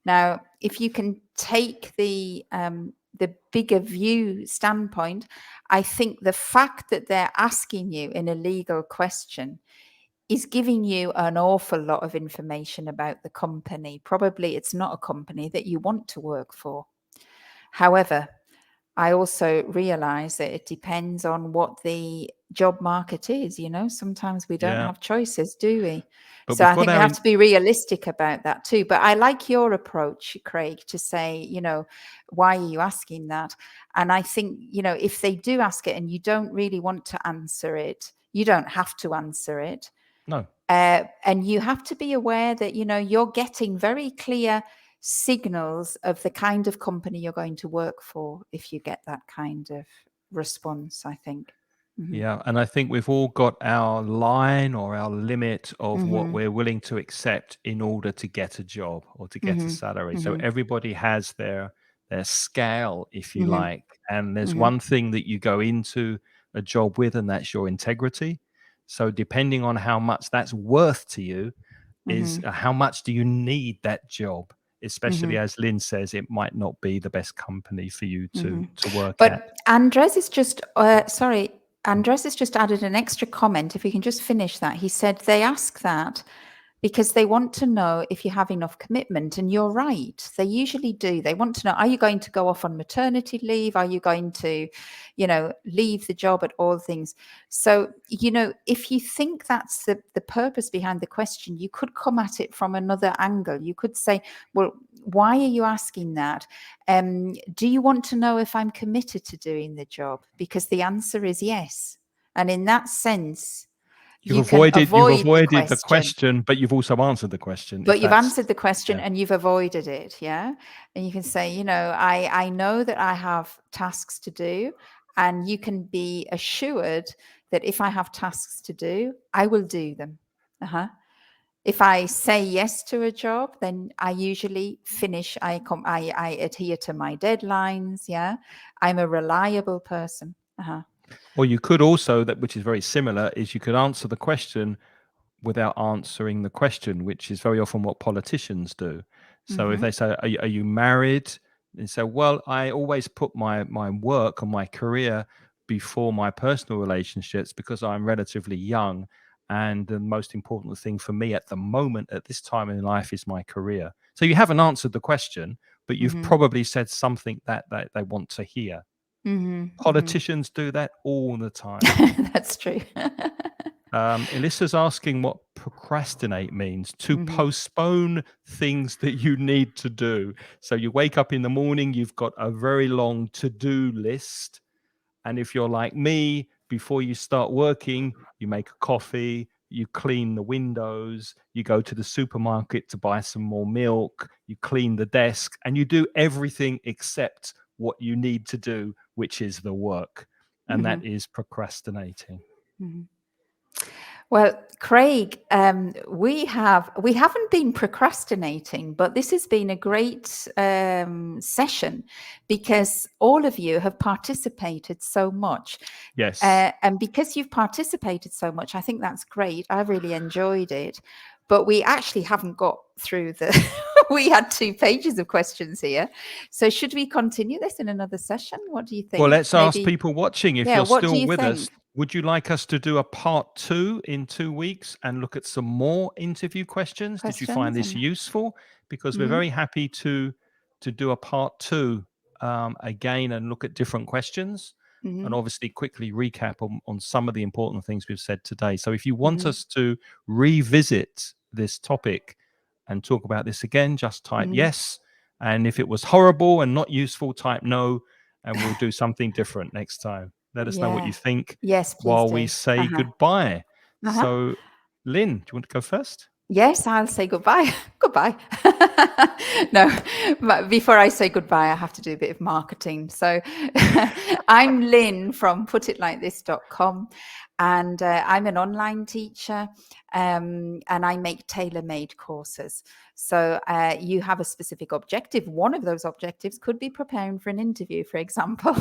Now, if you can take the bigger view standpoint, I think the fact that they're asking you an illegal question is giving you an awful lot of information about the company. Probably it's not a company that you want to work for. However, I also realize that it depends on what the job market is. Sometimes we don't Yeah, have choices, do we? but So we've I got think we our have to be realistic about that too. But I like your approach, Craig, to say, why are you asking that? And I think, if they do ask it and you don't really want to answer it, you don't have to answer it. no, And you have to be aware that, you're getting very clear signals of the kind of company you're going to work for if you get that kind of response, I think. Mhm. Yeah, and I think we've all got our line or our limit of what Mhm. we're willing to accept in order to get a job or to get a Mhm. salary. So Mhm. everybody has their scale, if you Mhm. like. And there's Mhm. one thing that you go into a job with, and that's your integrity. So depending on how much that's worth to you, is Mhm. how much do you need that job? Especially Mhm. as Lynn says, it might not be the best company for you Mhm. to work at. But Andres has just added an extra comment. If we can just finish that. He said they ask that because they want to know if you have enough commitment. And you're right. They usually do. They want to know, are you going to go off on maternity leave? Are you going to, leave the job at all things? So, if you think that's the purpose behind the question, you could come at it from another angle. You could say, well, why are you asking that? Do you want to know if I'm committed to doing the job? Because the answer is yes. And in that sense, You've you can avoid the avoided the question, question, but you've also answered the question, if but you've that's answered the question yeah. and you've avoided it. Yeah. And you can say, I know that I have tasks to do, and you can be assured that if I have tasks to do, I will do them. Uh-huh. If I say yes to a job, then I usually finish. I adhere to my deadlines. Yeah. I'm a reliable person. Uh-huh. Or you could also, that which is very similar, is you could answer the question without answering the question, which is very often what politicians do. So if Mm-hmm. they say, are you married? And say, well, I always put my work and my career before my personal relationships because I'm relatively young. And the most important thing for me at the moment, at this time in life, is my career. So you haven't answered the question, but you've Mm-hmm. probably said something that they want to hear. Mm-hmm. Mm-hmm. Politicians do that all the time. That's true. Alyssa's asking what procrastinate means: to Mm-hmm. postpone things that you need to do. So you wake up in the morning, you've got a very long to-do list. And if you're like me, before you start working, you make a coffee, you clean the windows, you go to the supermarket to buy some more milk, you clean the desk, and you do everything except what you need to do, which is the work. And Mm-hmm. that is procrastinating. Mm-hmm. Well, Craig, we haven't been procrastinating, but this has been a great session because all of you have participated so much. Yes. And because you've participated so much, I think that's great. I really enjoyed it. But we actually haven't got through we had 2 pages of questions here. So should we continue this in another session? What do you Well, think? let's ask Maybe, people watching, if yeah, you're what do still you with us, think? would you like us to do a part 2 in 2 weeks and look at some more interview questions? Did you find Questions this and useful? Because we're mhm, very happy to do a part 2 again and look at different questions, and mhm, obviously quickly recap on some of the important things we've said today. So if you want mhm, us to revisit this topic and talk about this again, just type mhm. yes. And if it was horrible and not useful, type no, and we'll do something different next time. Let us know what you Yeah. think Yes, please while we do. say Uh-huh. goodbye. Uh-huh. So, Lynn, do you want to go first? Yes, I'll say goodbye. Goodbye. No, but before I say goodbye, I have to do a bit of marketing. So I'm Lynn from putitlikethis.com, and I'm an online teacher, and I make tailor-made courses. So you have a specific objective. One of those objectives could be preparing for an interview, for example.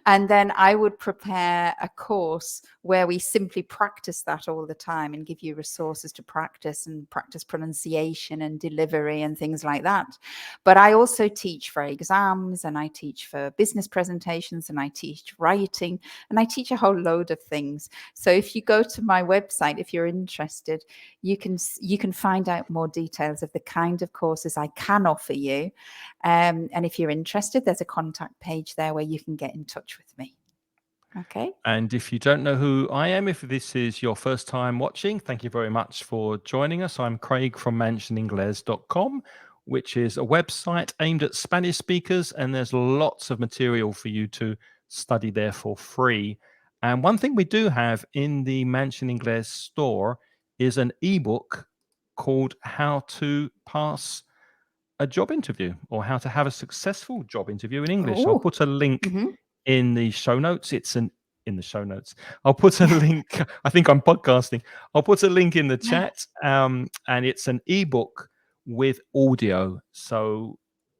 And then I would prepare a course where we simply practice that all the time and give you resources to practice and practice pronunciation and delivery and things like that. But I also teach for exams, and I teach for business presentations, and I teach writing, and I teach a whole load of things. So if you go to my website, if you're interested, you can find out more details of the kind of courses I can offer you. And if you're interested, there's a contact page there where you can get in touch with me. Okay. And if you don't know who I am, if this is your first time watching, thank you very much for joining us. I'm Craig from mansioningles.com, which is a website aimed at Spanish speakers, and there's lots of material for you to study there for free. And one thing we do have in the Mansion Ingles store is an ebook called How to Pass a Job Interview, or How to Have a Successful Job Interview in English. I'll Oh. put a link Mhm. in the show notes. It's an in the show notes. I'll put a link. I think I'm podcasting. I'll put a link in the chat, and it's an ebook with audio. So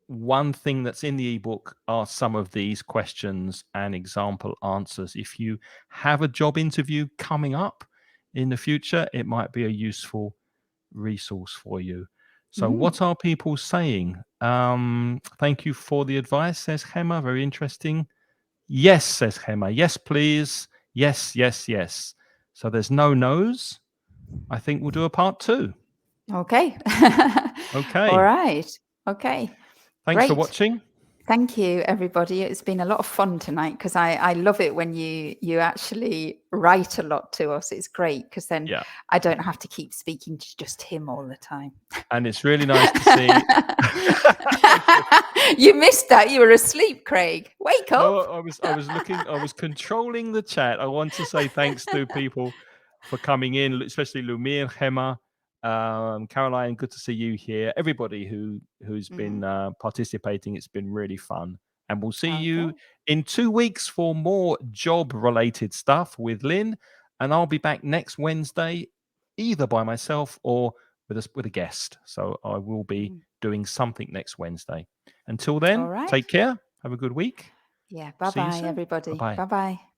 one thing that's in the ebook are some of these questions and example answers. If you have a job interview coming up in the future, it might be a useful resource for you. So what are people saying? Thank you for the advice, says Gemma. Very interesting. Yes, says Gemma. Yes, please. Yes, yes, yes. So there's no no's. I think we'll do a part 2. Okay. Okay. All right. Okay. Thanks for Great. watching. Thank you, everybody. It's been a lot of fun tonight because I love it when you actually write a lot to us. It's great because then I don't have to keep speaking to just him all the time. And it's really nice to see. You missed that. You were asleep, Craig. Wake up. No, I was looking. I was controlling the chat. I want to say thanks to people for coming in, especially Lumir, Gemma, Caroline. Good to see you here. Everybody who's been participating. It's been really fun. And we'll see you in 2 weeks for more job-related stuff with Lynne. And I'll be back next Wednesday, either by myself or with a guest. So I will be doing something next Wednesday. Until then, take care. Have a good week. Yeah. See you Bye-bye, soon. everybody. Bye-bye. Bye-bye.